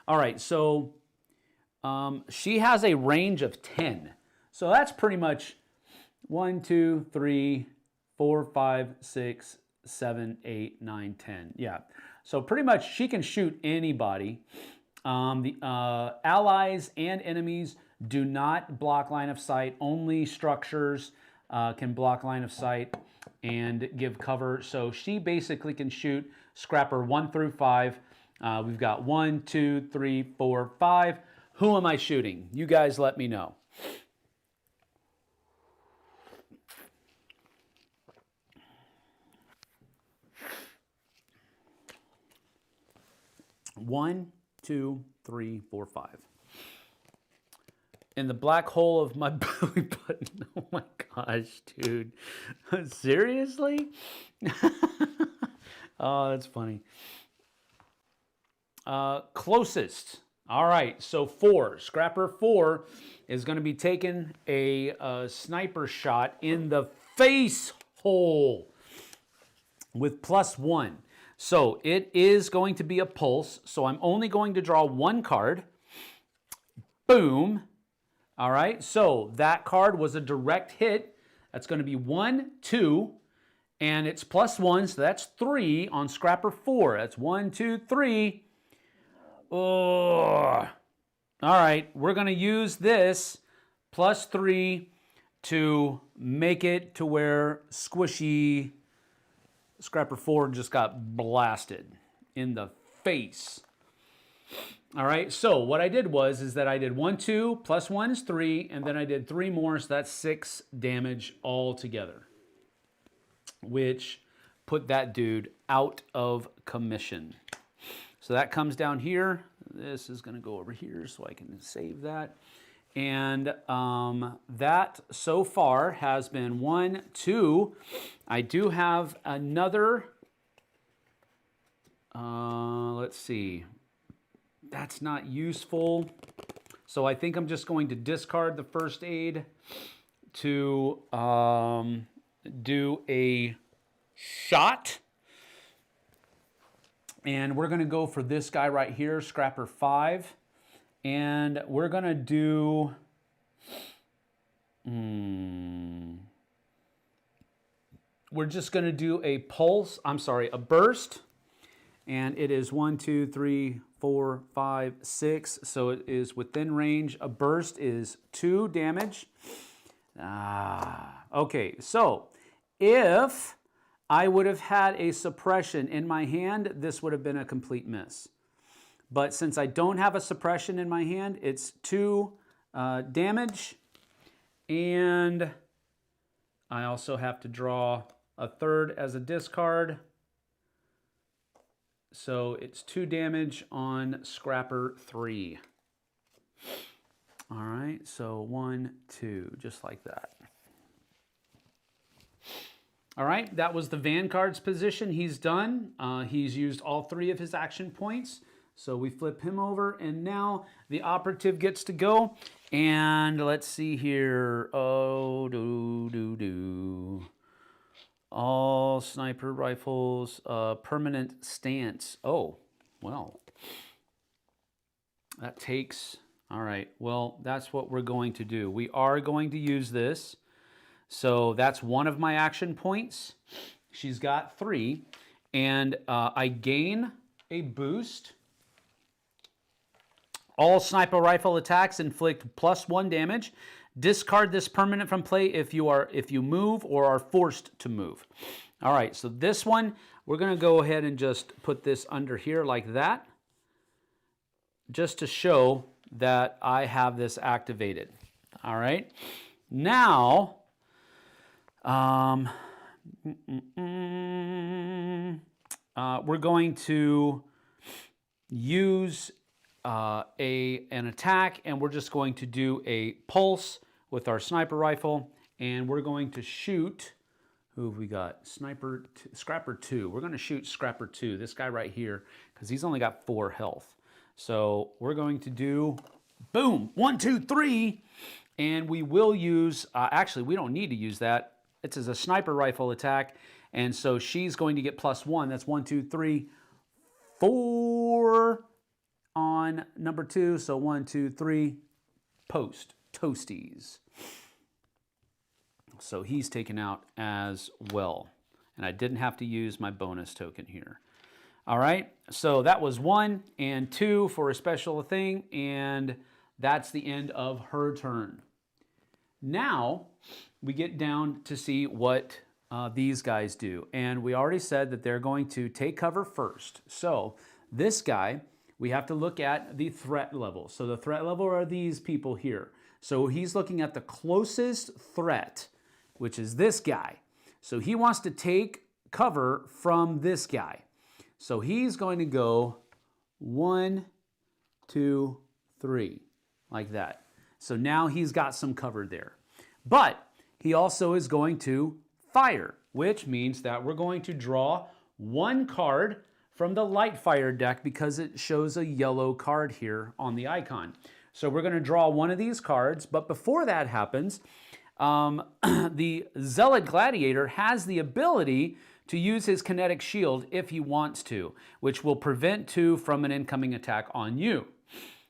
All right, so she has a range of 10. So that's pretty much 1, 2, 3, 4, 5, 6, 7, 8, 9, 10. Yeah. So pretty much she can shoot anybody. The allies and enemies do not block line of sight. Only structures can block line of sight and give cover. So she basically can shoot Scrapper 1 through 5. We've got 1, 2, 3, 4, 5. Who am I shooting? You guys let me know. One, 2, 3, 4, 5. In the black hole of my belly button. Oh my gosh, dude. Seriously? Oh, that's funny. Closest. All right, so 4. Scrapper 4 is going to be taking a sniper shot in the face hole with +1. So it is going to be a pulse. So I'm only going to draw 1 card. Boom. All right, so that card was a direct hit. That's going to be 1, 2, and it's +1, so that's 3 on Scrapper 4. That's 1, 2, 3. Oh. All right, we're going to use this +3 to make it to where squishy Scrapper 4 just got blasted in the face. All right, so what I did is that I did 1, 2, +1 is 3, and then I did 3 more, so that's 6 damage altogether, which put that dude out of commission. So that comes down here. This is going to go over here so I can save that. And that so far has been 1, 2. I do have another, let's see, that's not useful. So I think I'm just going to discard the first aid to do a shot. And we're going to go for this guy right here, Scrapper 5. And we're going to do... we're just going to do a pulse, a burst. And it is 1, 2, 3, 4, 5, 6. So it is within range. A burst is 2 damage. Okay, so if I would have had a suppression in my hand, this would have been a complete miss. But since I don't have a suppression in my hand, it's 2 damage. And I also have to draw a third as a discard. So it's 2 damage on Scrapper 3. All right, so 1, 2, just like that. All right, that was the Vanguard's position. He's done. He's used all 3 of his action points. So we flip him over, and now the operative gets to go. And let's see here. Oh, all sniper rifles, permanent stance. Oh, well, that takes, all right, well, that's what we're going to do. We are going to use this. So that's one of my action points. She's got 3, and I gain a boost. All sniper rifle attacks inflict +1 damage. Discard this permanent from play if you move or are forced to move. All right, so this one, we're going to go ahead and just put this under here like that, just to show that I have this activated. All right, now we're going to use an attack, and we're just going to do a pulse with our sniper rifle, and we're going to shoot. Who have we got? Scrapper 2. We're going to shoot Scrapper 2, this guy right here, because he's only got 4 health. So we're going to do, boom, 1, 2, 3, and we will use, actually we don't need to use that. It's as a sniper rifle attack, and so she's going to get +1. That's 1, 2, 3, 4 on number 2. So 1, 2, 3, post, toasties. So he's taken out as well. And I didn't have to use my bonus token here. All right, so that was 1 and 2 for a special thing, and that's the end of her turn. Now we get down to see what these guys do. And we already said that they're going to take cover first. So this guy, we have to look at the threat level. So the threat level are these people here. So he's looking at the closest threat, which is this guy. So he wants to take cover from this guy. So he's going to go 1, 2, 3, like that. So now he's got some cover there. But he also is going to fire, which means that we're going to draw 1 card from the light fire deck because it shows a yellow card here on the icon. So we're going to draw 1 of these cards, but before that happens, the Zealot Gladiator has the ability to use his kinetic shield if he wants to, which will prevent 2 from an incoming attack on you.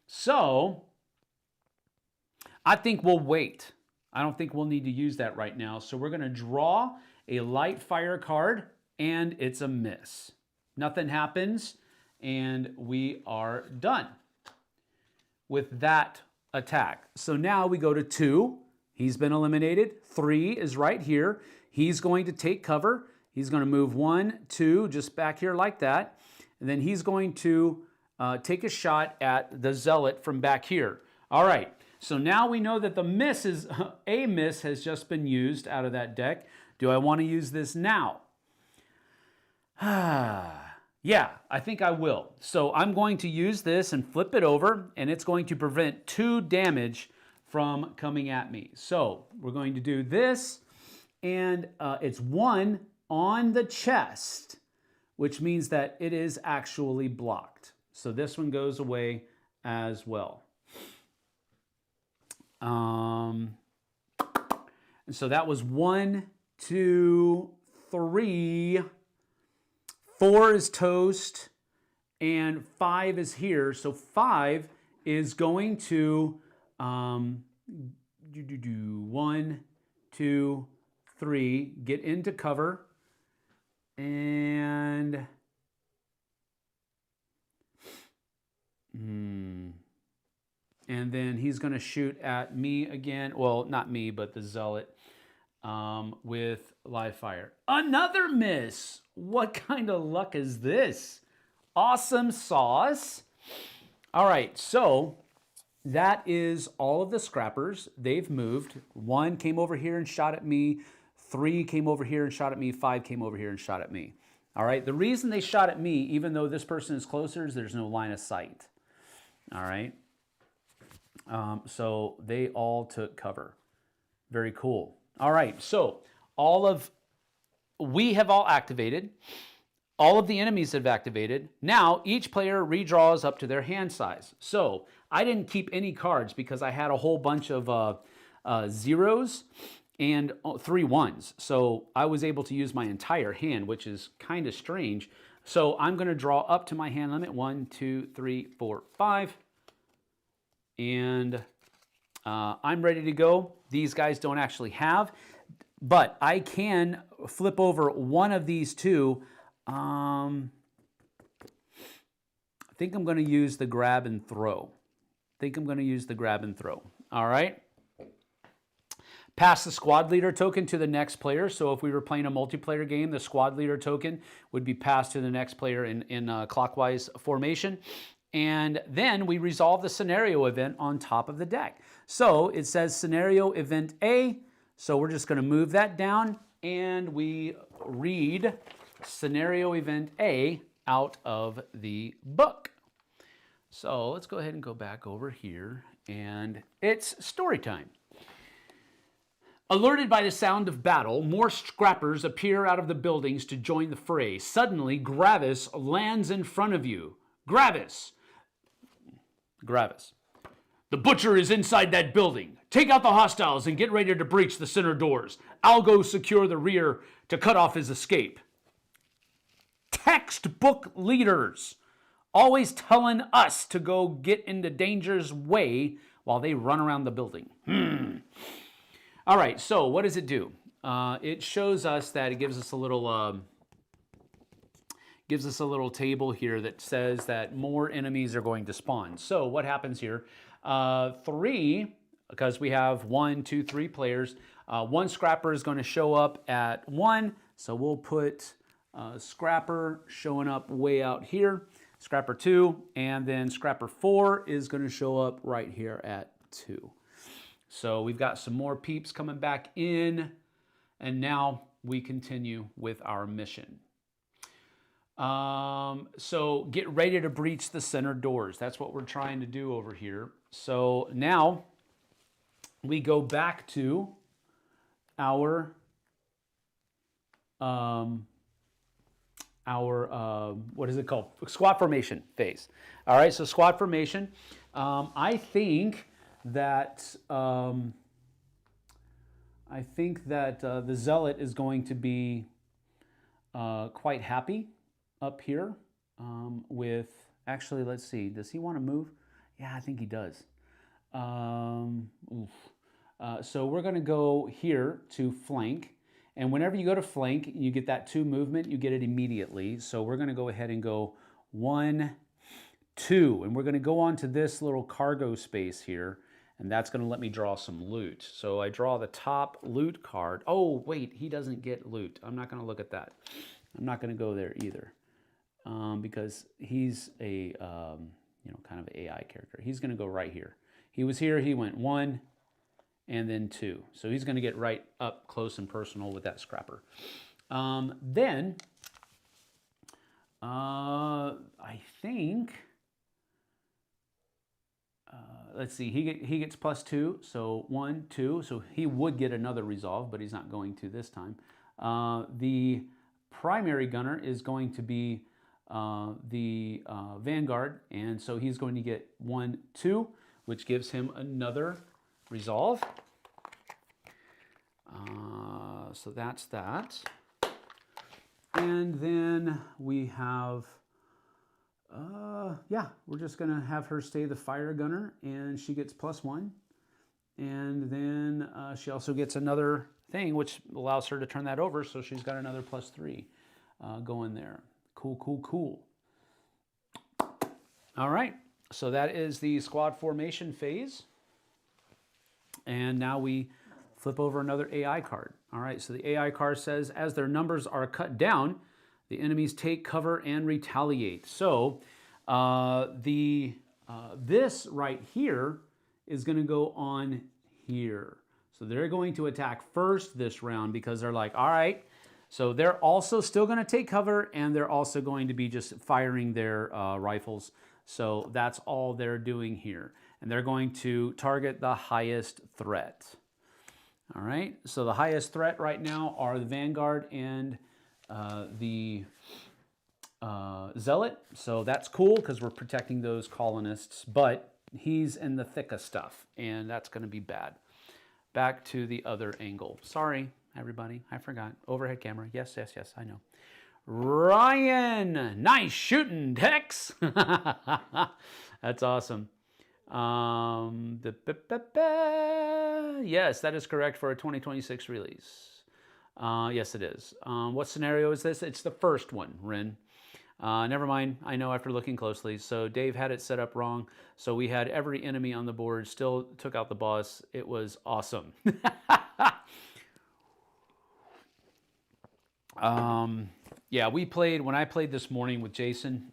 So I think we'll wait. I don't think we'll need to use that right now. So we're going to draw a light fire card, and it's a miss. Nothing happens, and we are done with that attack. So now we go to 2. He's been eliminated. 3 is right here. He's going to take cover. He's going to move 1, 2, just back here like that. And then he's going to take a shot at the Zealot from back here. All right. So now we know that the miss is, a miss has just been used out of that deck. Do I want to use this now? Yeah, I think I will. So I'm going to use this and flip it over, and it's going to prevent 2 damage from coming at me. So we're going to do this, and it's 1 on the chest, which means that it is actually blocked. So this one goes away as well. And so that was 1, 2, 3. 4 is toast, and 5 is here. So 5 is going to 1, 2, 3, get into cover, and then he's going to shoot at me again. Well, not me, but the zealot with live fire. Another miss. What kind of luck is this? Awesome sauce. All right, so that is all of the scrappers. They've moved. 1 came over here and shot at me. 3 came over here and shot at me. 5 came over here and shot at me. All right, the reason they shot at me, even though this person is closer, is there's no line of sight. All right. So they all took cover. Very cool. All right, so we have all activated. All of the enemies have activated. Now, each player redraws up to their hand size. So I didn't keep any cards because I had a whole bunch of zeros and 3 1s. So I was able to use my entire hand, which is kind of strange. So I'm going to draw up to my hand limit. 1, 2, 3, 4, 5. And I'm ready to go. These guys don't actually have, but I can flip over one of these 2. I think I'm going to use the grab and throw. All right. Pass the squad leader token to the next player. So if we were playing a multiplayer game, the squad leader token would be passed to the next player in clockwise formation. And then we resolve the scenario event on top of the deck. So it says scenario event A. So we're just going to move that down and we read scenario event A out of the book. So let's go ahead and go back over here, and it's story time. Alerted by the sound of battle, more scrappers appear out of the buildings to join the fray. Suddenly, Gravis lands in front of you. Gravis. The butcher is inside that building. Take out the hostiles and get ready to breach the center doors. I'll go secure the rear to cut off his escape. Textbook leaders, always telling us to go get into danger's way while they run around the building. All right, so what does it do? It shows us that it gives us a little table here that says that more enemies are going to spawn. So what happens here? 3, because we have 1, 2, 3 players. 1 scrapper is going to show up at 1, so we'll put scrapper showing up way out here. Scrapper 2, and then scrapper 4 is going to show up right here at 2. So we've got some more peeps coming back in, and now we continue with our mission. So get ready to breach the center doors. That's what we're trying to do over here. So now we go back to our what is it called? Squad formation phase. All right, so squad formation. I think that the zealot is going to be quite happy up here with, actually, let's see, does he want to move? Yeah, I think he does. So we're going to go here to flank. And whenever you go to flank, you get that 2 movement, you get it immediately. So we're going to go ahead and go 1, 2. And we're going to go on to this little cargo space here. And that's going to let me draw some loot. So I draw the top loot card. Oh, wait, he doesn't get loot. I'm not going to look at that. I'm not going to go there either. Because he's a kind of AI character. He's going to go right here. He was here, he went 1 and then 2. So he's going to get right up close and personal with that scrapper. Then I think let's see, he gets +2, so 1, 2, so he would get another resolve, but he's not going to this time. The primary gunner is going to be the Vanguard, and so he's going to get 1, 2, which gives him another resolve. So that's that. And then we have, yeah, we're just going to have her stay the fire gunner, and she gets +1. And then she also gets another thing, which allows her to turn that over, so she's got another +3 going there. Cool, cool, cool. All right, so that is the squad formation phase. And now we flip over another AI card. All right, so the AI card says, as their numbers are cut down, the enemies take cover and retaliate. So this right here is going to go on here. So they're going to attack first this round because they're like, all right. So they're also still going to take cover, and they're also going to be just firing their rifles. So that's all they're doing here. And they're going to target the highest threat. All right, so the highest threat right now are the Vanguard and the Zealot. So that's cool because we're protecting those colonists, but he's in the thick of stuff, and that's going to be bad. Back to the other angle. Sorry, everybody, I forgot. Overhead camera. Yes, yes, yes, I know. Ryan, nice shooting, Tex. That's awesome. Yes, that is correct for a 2026 release. Yes, it is. What scenario is this? It's the first one, Ren. Never mind, I know after looking closely. So Dave had it set up wrong. So we had every enemy on the board, still took out the boss. It was awesome. Yeah, when I played this morning with Jason,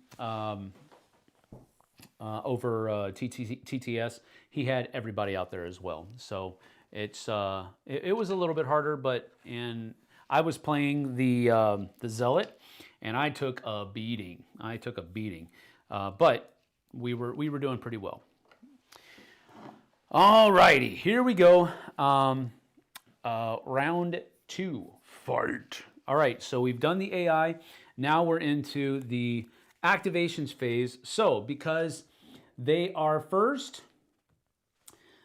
over TTS, he had everybody out there as well. So it's it was a little bit harder, and I was playing the Zealot, and I took a beating. But we were doing pretty well. All righty, here we go. Round 2, fight. All right, so we've done the AI. Now we're into the activations phase. So because they are first,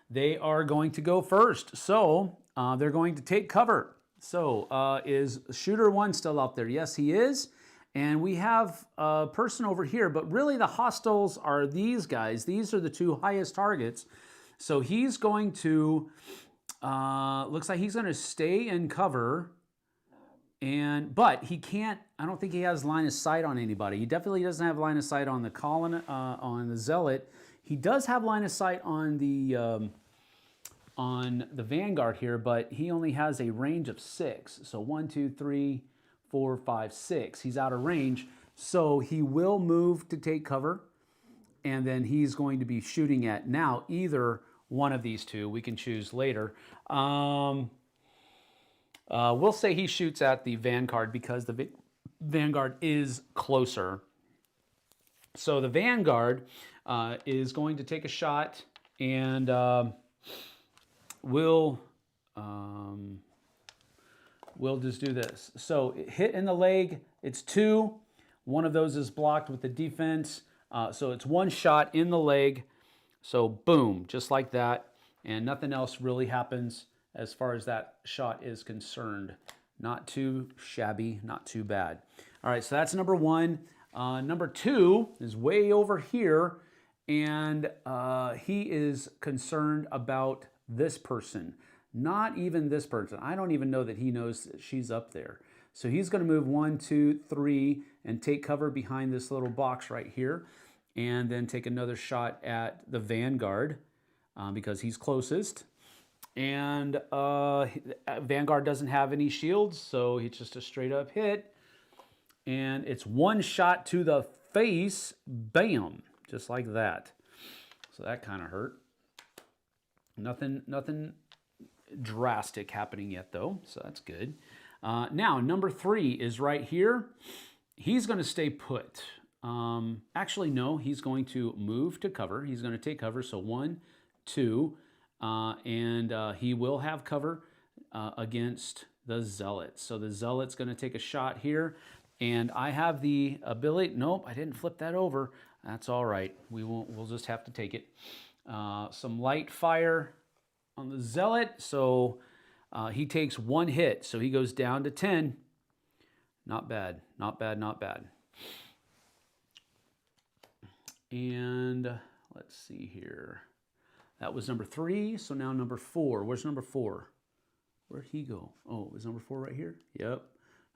they are going to go first. So they're going to take cover. So is Shooter 1 still out there? Yes, he is. And we have a person over here, but really the hostiles are these guys. These are the two highest targets. So he's going to, looks like he's going to stay in cover. But he can't, I don't think he has line of sight on anybody. He definitely doesn't have line of sight on the on the Zealot. He does have line of sight on the Vanguard here, but he only has a range of 6. So 1, 2, 3, 4, 5, 6. He's out of range. So he will move to take cover, and then he's going to be shooting at now either one of these two. We can choose later. We'll say he shoots at the Vanguard because the Vanguard is closer. So the Vanguard is going to take a shot, and we'll just do this. So hit in the leg, it's 2. One of those is blocked with the defense. So it's 1 shot in the leg. So boom, just like that. And nothing else really happens as far as that shot is concerned. Not too shabby, not too bad. All right, so that's number 1. Number 2 is way over here, and he is concerned about this person. Not even this person. I don't even know that he knows that she's up there. So he's going to move 1, 2, 3 and take cover behind this little box right here, and then take another shot at the Vanguard because he's closest. And Vanguard doesn't have any shields, so it's just a straight up hit. And it's 1 shot to the face, bam, just like that. So that kind of hurt. Nothing drastic happening yet though, so that's good. Now, number 3 is right here. He's going to stay put. Actually, no, he's going to move to cover. He's going to take cover, so 1, 2, and he will have cover against the Zealot. So the Zealot's going to take a shot here, and I have the ability. Nope, I didn't flip that over. That's all right. We'll just have to take it. Some light fire on the Zealot, so he takes 1 hit, so he goes down to 10. Not bad, not bad, not bad. And let's see here. That was number 3, so now number 4. Where's number 4? Where'd he go? Oh, is number 4 right here? Yep.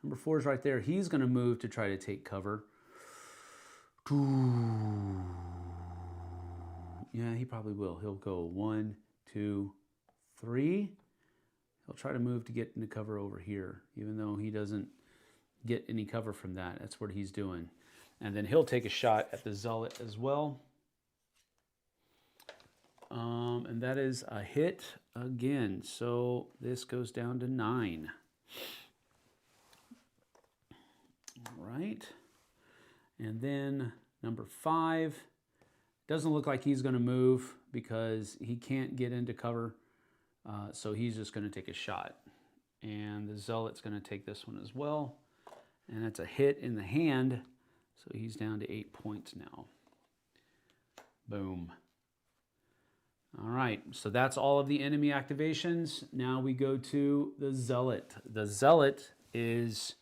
Number 4 is right there. He's going to move to try to take cover. Yeah, he probably will. He'll go 1, 2, 3. He'll try to move to get into cover over here, even though he doesn't get any cover from that. That's what he's doing. And then he'll take a shot at the Zealot as well. And that is a hit again. So this goes down to 9. All right. And then number 5. Doesn't look like he's going to move because he can't get into cover. So he's just going to take a shot. And the Zealot's going to take this one as well. And that's a hit in the hand. So he's down to 8 points now. Boom. All right, so that's all of the enemy activations. Now we go to the Zealot. The Zealot is,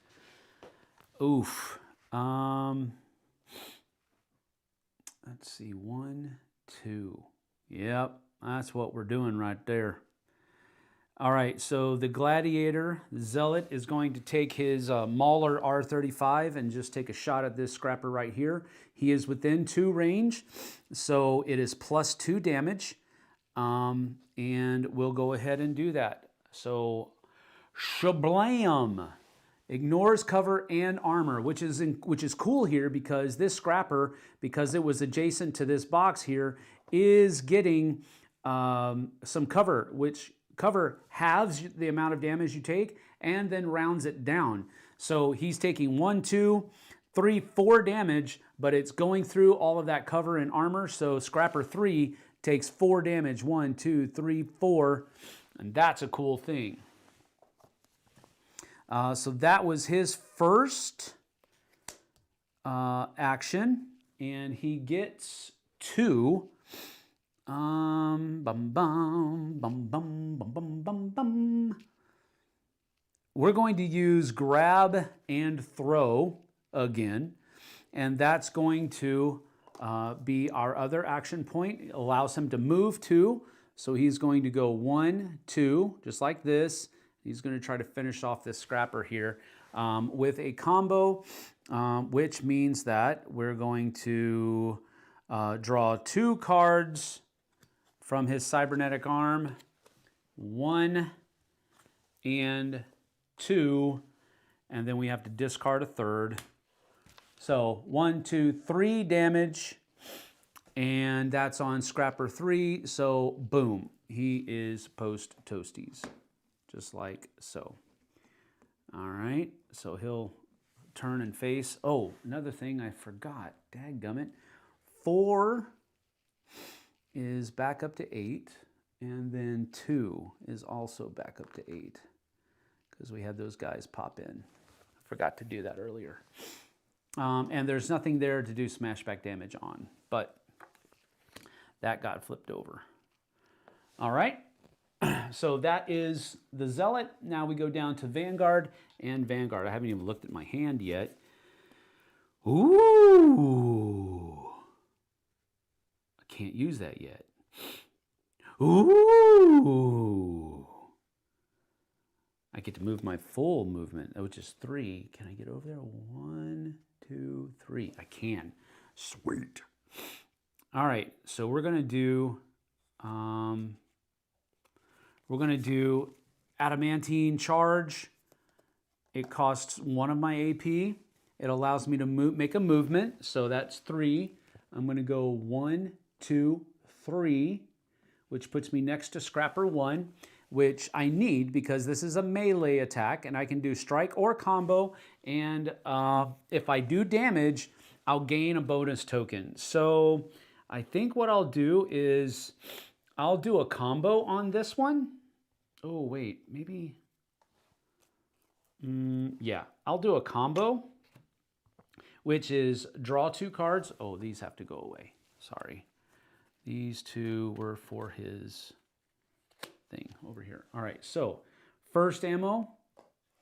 oof. Let's see, 1, 2. Yep, that's what we're doing right there. All right, so the Gladiator, the Zealot, is going to take his Mauler R35 and just take a shot at this scrapper right here. He is within 2 range, so it is +2 damage. And we'll go ahead and do that. So, shablam! Ignores cover and armor, which is cool here because this scrapper, because it was adjacent to this box here, is getting some cover, which cover halves the amount of damage you take and then rounds it down. So he's taking 1, 2, 3, 4 damage, but it's going through all of that cover and armor. So Scrapper 3 takes 4 damage. 1, 2, 3, 4. And that's a cool thing. So that was his first action. And he gets 2. Bum, bum, bum, bum, bum, bum, bum, bum. We're going to use grab and throw again. And that's going to be our other action point. It allows him to move 2. So he's going to go 1, 2, just like this. He's going to try to finish off this scrapper here with a combo, which means that we're going to draw 2 cards from his cybernetic arm, 1 and 2, and then we have to discard a 3rd. So 1, 2, 3 damage, and that's on Scrapper 3. So boom, he is post toasties, just like so. All right, so he'll turn and face. Oh, another thing I forgot. Dadgummit. 4 is back up to 8, and then 2 is also back up to 8 because we had those guys pop in. I forgot to do that earlier. And there's nothing there to do smashback damage on, but that got flipped over. All right, so that is the Zealot. Now we go down to Vanguard and Vanguard. I haven't even looked at my hand yet. Ooh. Can't use that yet. Ooh. I get to move my full movement, which is 3. Can I get over there? 1, 2, 3. I can. Sweet. All right, so we're gonna do adamantine charge. It costs 1 of my AP. It allows me to make a movement, so that's 3. I'm gonna go 1, 2, 3, which puts me next to Scrapper 1, which I need because this is a melee attack and I can do strike or combo, and if I do damage, I'll gain a bonus token. So I think what I'll do is I'll do a combo on this one. Oh, wait, maybe. Yeah, I'll do a combo, which is draw 2 cards. Oh, these have to go away. Sorry. These 2 were for his thing over here. All right, so first ammo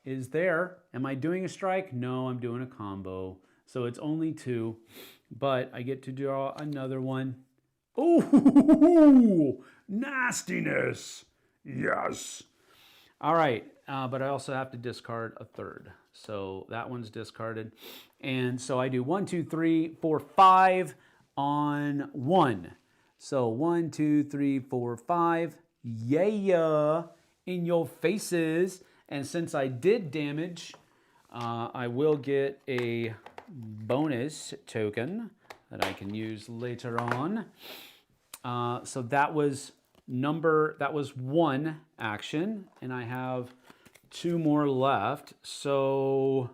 is there. Am I doing a strike? No, I'm doing a combo. So it's only 2, but I get to draw another one. Oh, nastiness. Yes. All right, but I also have to discard a 3rd. So that one's discarded. And so I do 1, 2, 3, 4, 5 on 1. So 1, 2, 3, 4, 5. Yeah, in your faces. And since I did damage, I will get a bonus token that I can use later on. So that was 1 action, and I have 2 more left. So,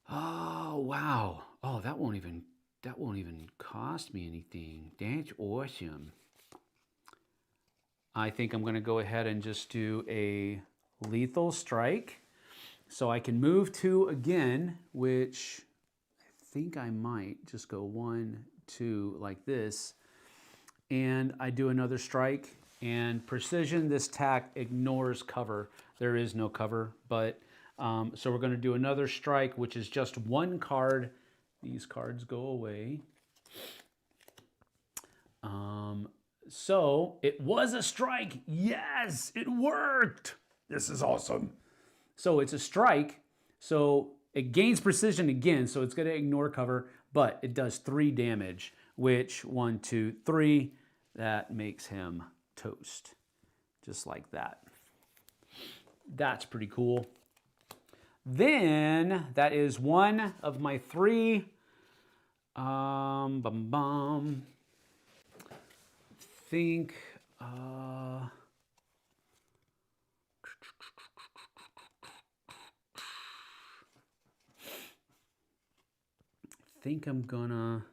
oh wow, oh that won't even cost me anything. That's awesome. I think I'm going to go ahead and just do a lethal strike, so I can move 2 again, which I think I might just go 1, 2 like this. And I do another strike, and precision, this tack ignores cover. There is no cover, but so we're going to do another strike, which is just 1 card. These cards go away. So it was a strike. Yes, it worked. This is awesome. So it's a strike. So it gains precision again, so it's going to ignore cover, but it does 3 damage, which 1, 2, 3. That makes him toast, just like that. That's pretty cool. Then that is 1 of my 3. Think. Think I'm gonna.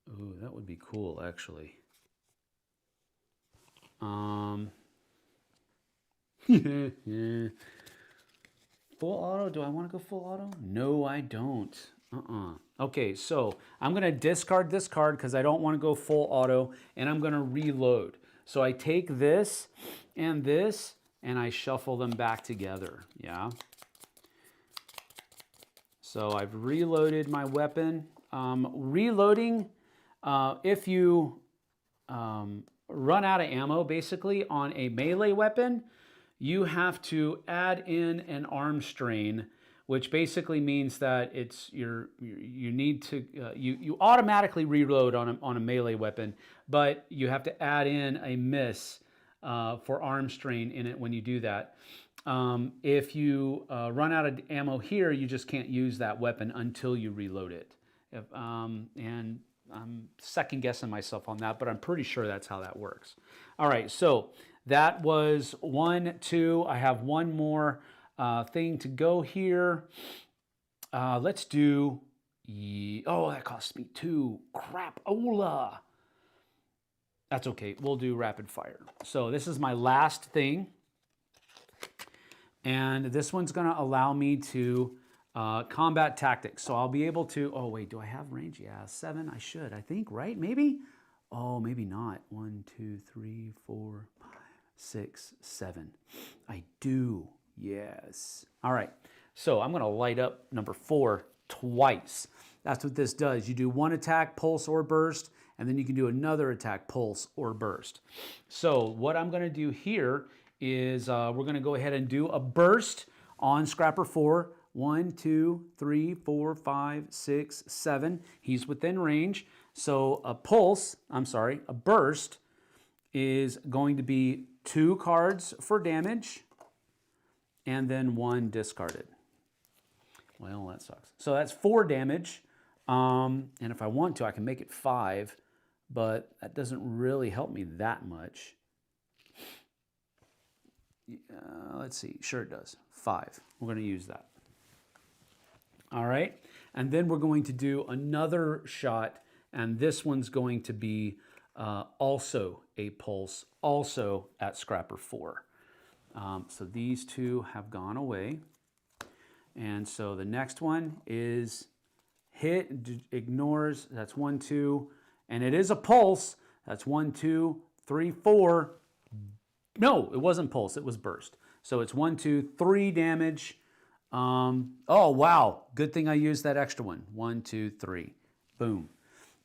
Ooh, that would be cool, actually. Yeah. Full auto? Do I want to go full auto? No, I don't. Okay, so I'm going to discard this card because I don't want to go full auto, and I'm going to reload. So I take this, and I shuffle them back together. Yeah. So I've reloaded my weapon. Reloading, if you run out of ammo, basically, on a melee weapon, you have to add in an arm strain, which basically means that it's you need to you automatically reload on a melee weapon, but you have to add in a miss for arm strain in it when you do that. If you run out of ammo here, you just can't use that weapon until you reload it. And I'm second guessing myself on that, but I'm pretty sure that's how that works. All right, so that was 1, 2. I have 1 more thing to go here. Let's do, oh, that cost me 2. Crap-ola. That's okay, we'll do rapid fire. So this is my last thing. And this one's gonna allow me to combat tactics. So I'll be able to, oh wait, do I have range? Yeah, 7, I should, I think, right? Maybe? Oh, maybe not. 1, 2, 3, 4, 5, 6, 7. I do, yes. All right, so I'm gonna light up number 4 twice. That's what this does. You do 1 attack, pulse, or burst, and then you can do another attack, pulse, or burst. So what I'm gonna do here is we're gonna go ahead and do a burst on Scrapper 4. 1, 2, 3, 4, 5, 6, 7. He's within range. So a burst is going to be 2 cards for damage and then 1 discarded. Well, that sucks. So that's 4 damage. And if I want to, I can make it 5, but that doesn't really help me that much. Let's see. Sure it does. 5. We're going to use that. All right. And then we're going to do another shot And this one's going to be also a pulse, also at Scrapper 4. So these two have gone away. And so the next one is hit, ignores, that's 1, 2, and it is a pulse. That's 1, 2, 3, 4. No, it wasn't pulse, it was burst. So it's 1, 2, 3 damage. Oh, wow. Good thing I used that extra one. 1, 2, 3. Boom.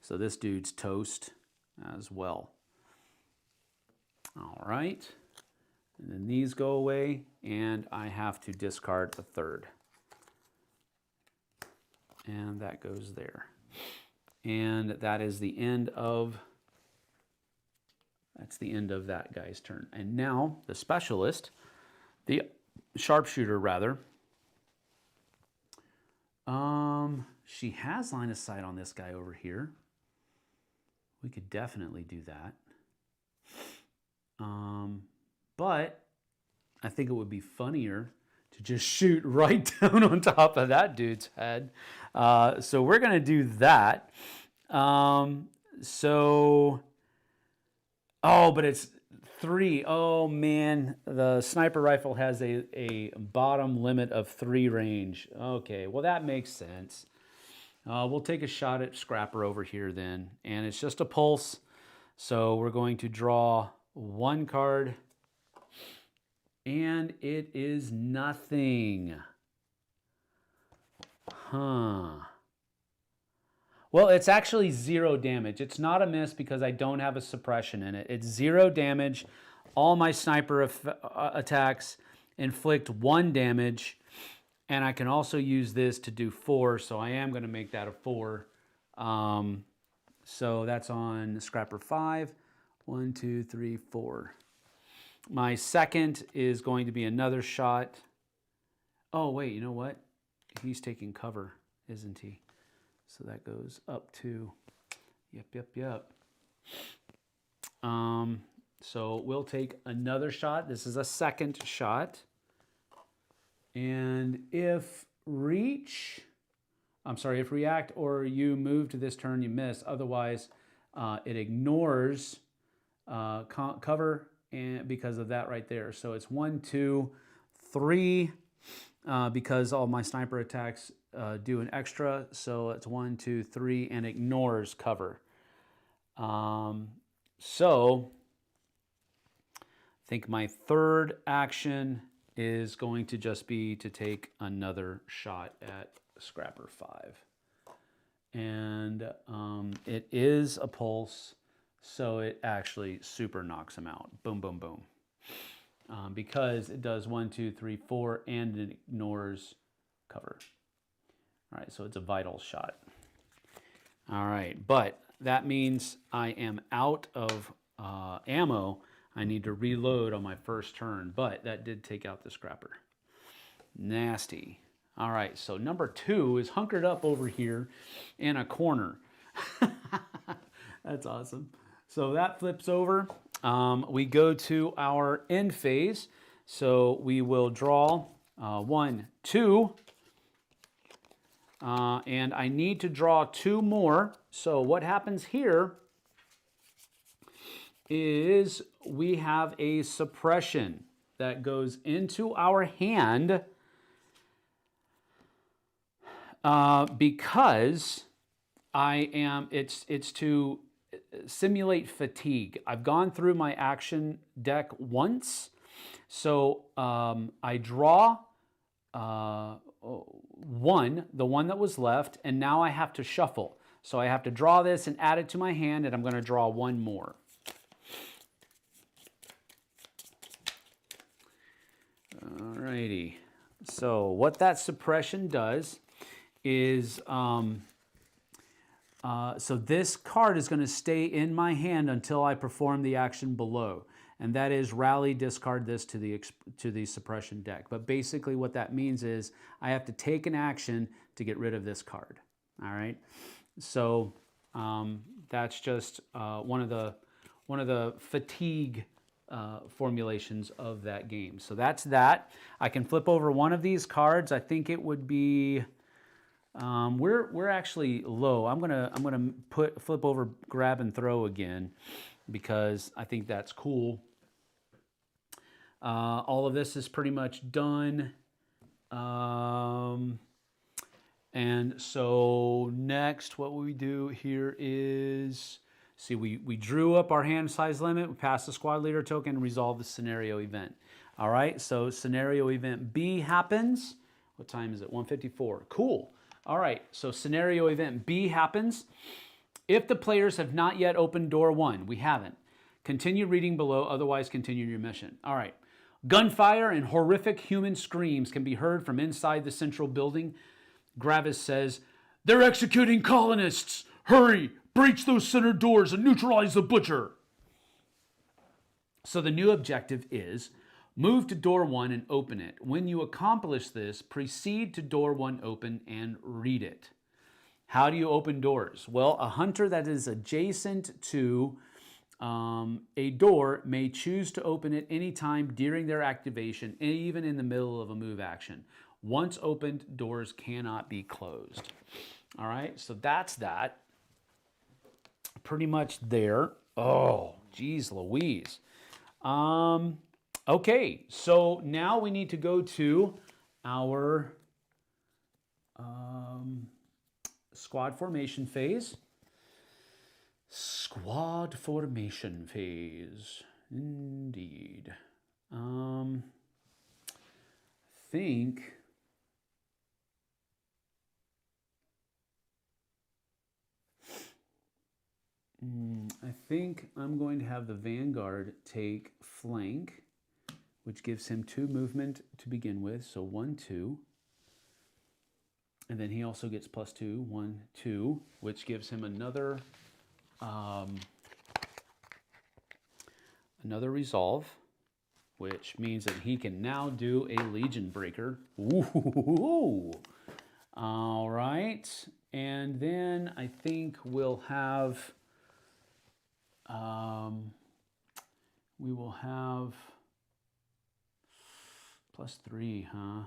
So this dude's toast as well. All right. And then these go away, and I have to discard a third. And that goes there. And that is the end of, that's the end of that guy's turn. And now the specialist, the sharpshooter rather, she has line of sight on this guy over here. We could definitely do that. But I think it would be funnier to just shoot right down on top of that dude's head. So we're going to do that. Oh, but it's 3. Oh, man. The sniper rifle has a bottom limit of 3 range. Okay, well, that makes sense. We'll take a shot at Scrapper over here then. And it's just a pulse. So we're going to draw 1 card. And it is nothing. Huh. Well, it's actually 0 damage. It's not a miss because I don't have a suppression in it. It's 0 damage. All my sniper attacks inflict 1 damage. And I can also use this to do 4. So I am going to make that a 4. So that's on Scrapper 5. 1, 2, 3, 4. My second is going to be another shot. Oh, wait, you know what? He's taking cover, isn't he? So that goes up to, yep. So we'll take another shot. This is a second shot. And if react or you move to this turn, you miss. Otherwise, it ignores cover, and because of that right there. So it's 1, 2, 3, because all my sniper attacks do an extra. So it's 1, 2, 3, and ignores cover. So I think my third action is going to just be to take another shot at Scrapper 5. And it is a pulse. So it actually super knocks him out. Boom, boom, boom. Because it does 1, 2, 3, 4, and it ignores cover. All right, so it's a vital shot. All right, but that means I am out of ammo. I need to reload on my first turn, but that did take out the Scrapper. Nasty. All right, so number 2 is hunkered up over here in a corner. That's awesome. So that flips over. We go to our end phase. So we will draw 1, 2. And I need to draw 2 more. So what happens here is we have a suppression that goes into our hand because it's to simulate fatigue. I've gone through my action deck once. So I draw the one that was left, and now I have to shuffle. So I have to draw this and add it to my hand, and I'm going to draw 1 more. Alrighty. So what that suppression does is, so this card is going to stay in my hand until I perform the action below. And that is rally, discard this to the suppression deck. But basically what that means is I have to take an action to get rid of this card. All right. So that's just one of the fatigue formulations of that game. So that's that. I can flip over one of these cards. I think it would be We're actually low. I'm gonna flip over, grab and throw again, because I think that's cool. All of this is pretty much done. And so next, what we do here is, see, we drew up our hand size limit, we passed the squad leader token, and resolve the scenario event. All right, so scenario event B happens. What time is it? 1:54. Cool. All right, so scenario event B happens. If the players have not yet opened door 1, we haven't. Continue reading below, otherwise continue your mission. All right. Gunfire and horrific human screams can be heard from inside the central building. Gravis says, "They're executing colonists! Hurry! Breach those center doors and neutralize the butcher!" So the new objective is, move to door 1 and open it. When you accomplish this, proceed to door 1 open and read it. How do you open doors? Well, a hunter that is adjacent to a door may choose to open it anytime during their activation, even in the middle of a move action. Once opened, doors cannot be closed. All right, so that's that. Pretty much there. Oh, geez Louise. Okay, so now we need to go to our squad formation phase. Squad formation phase, indeed. I think I'm going to have the Vanguard take flank, which gives him 2 movement to begin with, so 1, 2. And then he also gets +2, 1, 2, which gives him another resolve, which means that he can now do a Legion Breaker. Ooh. All right, and then I think we'll have we will have +3, huh?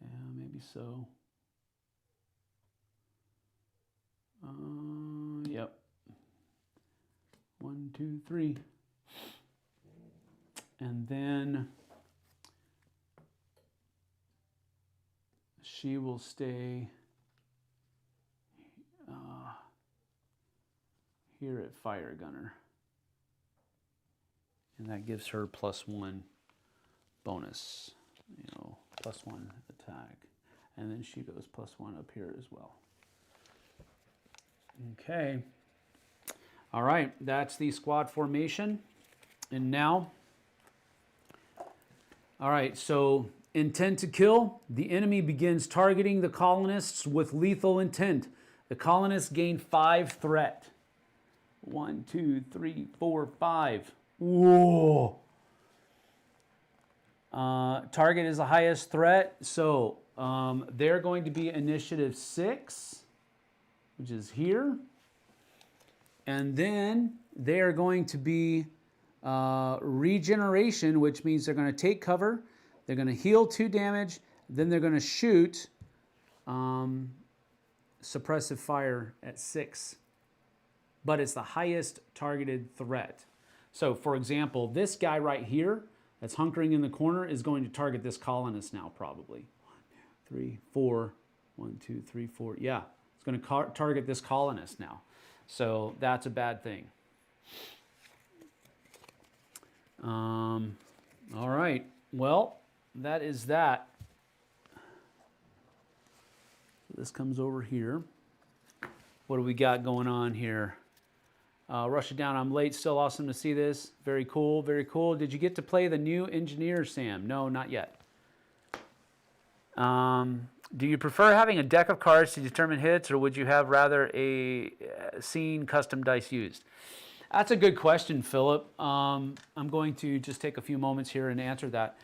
Yeah, maybe so. Yep. 1, 2, 3. And then she will stay here at Fire Gunner. And that gives her +1 bonus, +1 attack. And then she goes +1 up here as well. Okay. All right, that's the squad formation. And now, all right, so intent to kill. The enemy begins targeting the colonists with lethal intent. The colonists gain 5 threat. 1, 2, 3, 4, 5. Whoa. Target is the highest threat, so they're going to be initiative 6, which is here. And then they are going to be regeneration, which means they're going to take cover, they're going to heal 2 damage, then they're going to shoot suppressive fire at 6. But it's the highest targeted threat. So for example, this guy right here that's hunkering in the corner is going to target this colonist now probably. 1, 2, 3, 4. 1, 2, 3, 4. Yeah, it's going to target this colonist now. So that's a bad thing. All right, well, that is that. This comes over here. What do we got going on here? Rush it down, I'm late, still awesome to see this. Very cool, very cool. Did you get to play the new engineer, Sam? No, not yet. Do you prefer having a deck of cards to determine hits, or would you have rather a scene custom dice used? That's a good question, Philip. I'm going to just take a few moments here and answer that.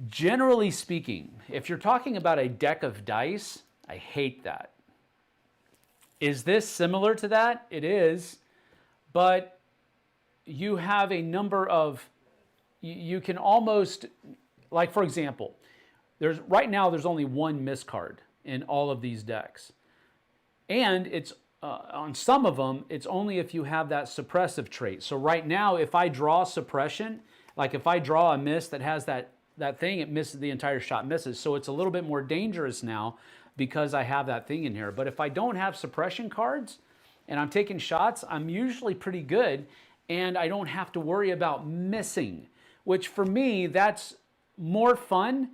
Generally speaking, if you're talking about a deck of dice, I hate that. Is this similar to that? It is, but you have a number of, you can almost, like for example, right now there's only one miss card in all of these decks. And it's on some of them, it's only if you have that suppressive trait. So right now, if I draw suppression, like if I draw a miss that has that thing, it misses, the entire shot misses. So it's a little bit more dangerous now because I have that thing in here. But if I don't have suppression cards and I'm taking shots, I'm usually pretty good and I don't have to worry about missing, which for me, that's more fun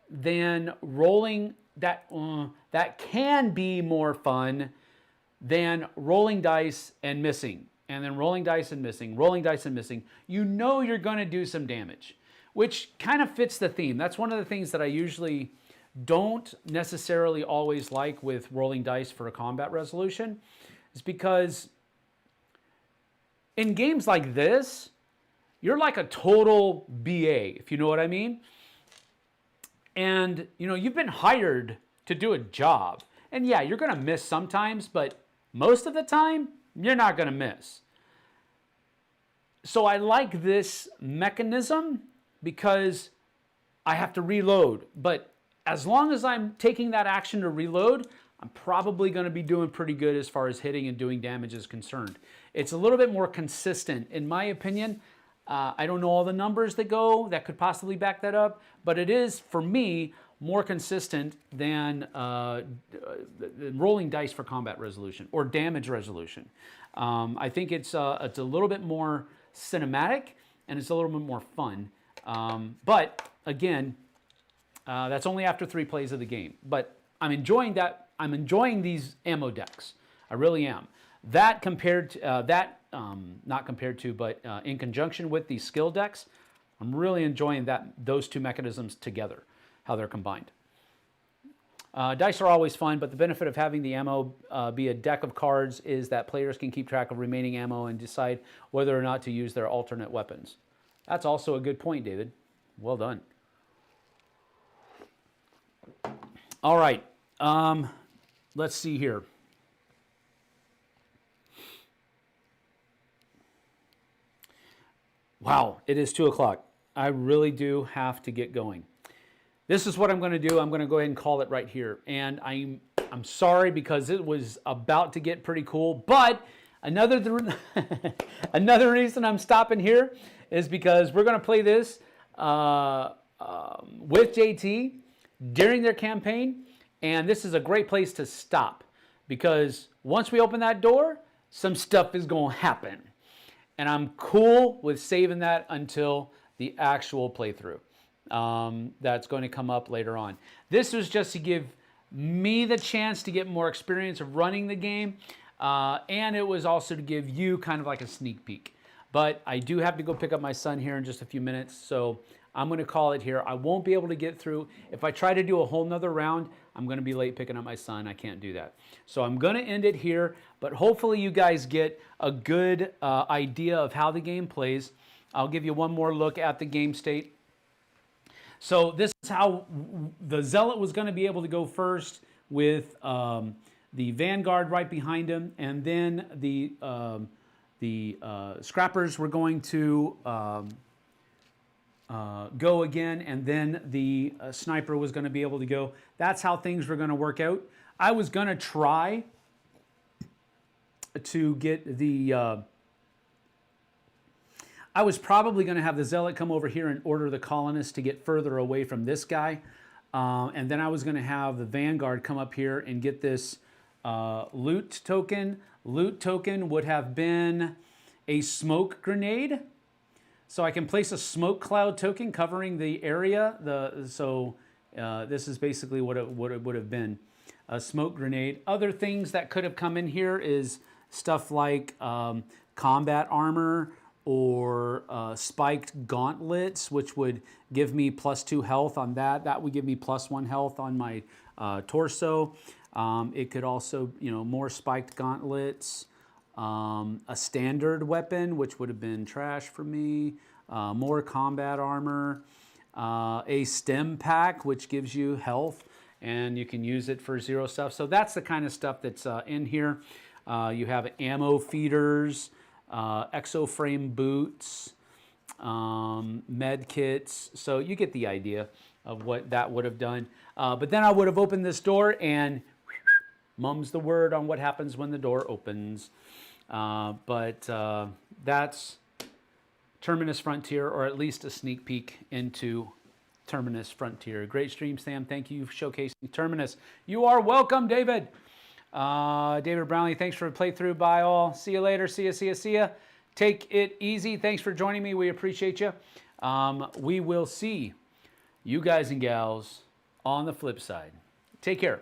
than rolling. That can be more fun than rolling dice and missing, and then rolling dice and missing, rolling dice and missing. You know you're going to do some damage, which kind of fits the theme. That's one of the things that I usually don't necessarily always like with rolling dice for a combat resolution, is because in games like this, you're like a total BA, if you know what I mean. And, you know, you've been hired to do a job. And yeah, you're going to miss sometimes, but most of the time, you're not going to miss. So I like this mechanism because I have to reload. But as long as I'm taking that action to reload, I'm probably going to be doing pretty good as far as hitting and doing damage is concerned. It's a little bit more consistent, in my opinion. I don't know all the numbers that could possibly back that up, but it is, for me, more consistent than rolling dice for combat resolution or damage resolution. I think it's a little bit more cinematic and it's a little bit more fun. But again, that's only after 3 plays of the game. But I'm enjoying that. I'm enjoying these ammo decks. I really am. That compared to not compared to, but in conjunction with these skill decks, I'm really enjoying those two mechanisms together, how they're combined. Dice are always fun, but the benefit of having the ammo be a deck of cards is that players can keep track of remaining ammo and decide whether or not to use their alternate weapons. That's also a good point, David. Well done. All right. Let's see here. Wow, it is 2 o'clock. I really do have to get going. This is what I'm going to do. I'm going to go ahead and call it right here. And I'm sorry because it was about to get pretty cool. But another reason I'm stopping here is because we're going to play this with JT during their campaign. And this is a great place to stop because once we open that door, some stuff is going to happen. And I'm cool with saving that until the actual playthrough. That's going to come up later on. This was just to give me the chance to get more experience of running the game. And it was also to give you kind of like a sneak peek. But I do have to go pick up my son here in just a few minutes. So I'm going to call it here. I won't be able to get through. If I try to do a whole nother round, I'm going to be late picking up my son. I can't do that. So I'm going to end it here. But hopefully you guys get a good idea of how the game plays. I'll give you one more look at the game state. So this is how the Zealot was going to be able to go first with the Vanguard right behind him. And then the Scrappers were going to go again. And then the Sniper was going to be able to go. That's how things were going to work out. I was going to try to get the... I was probably going to have the Zealot come over here and order the Colonists to get further away from this guy. And then I was going to have the Vanguard come up here and get this loot token. Loot token would have been a smoke grenade. So I can place a smoke cloud token covering the area. This is basically what it would have been. A smoke grenade. Other things that could have come in here is stuff like combat armor, or spiked gauntlets, which would give me +2 health on that. That would give me +1 health on my torso. It could also, more spiked gauntlets, a standard weapon, which would have been trash for me, more combat armor, a stem pack, which gives you health, and you can use it for 0 stuff. So that's the kind of stuff that's in here. You have ammo feeders, exoframe boots, med kits. So you get the idea of what that would have done. But then I would have opened this door and mum's the word on what happens when the door opens. That's Terminus Frontier, or at least a sneak peek into Terminus Frontier. Great stream, Sam. Thank you for showcasing Terminus. You are welcome, David. David Brownlee, thanks for the playthrough. Bye all. See you later. See ya. Take it easy. Thanks for joining me. We appreciate you. We will see you guys and gals on the flip side. Take care.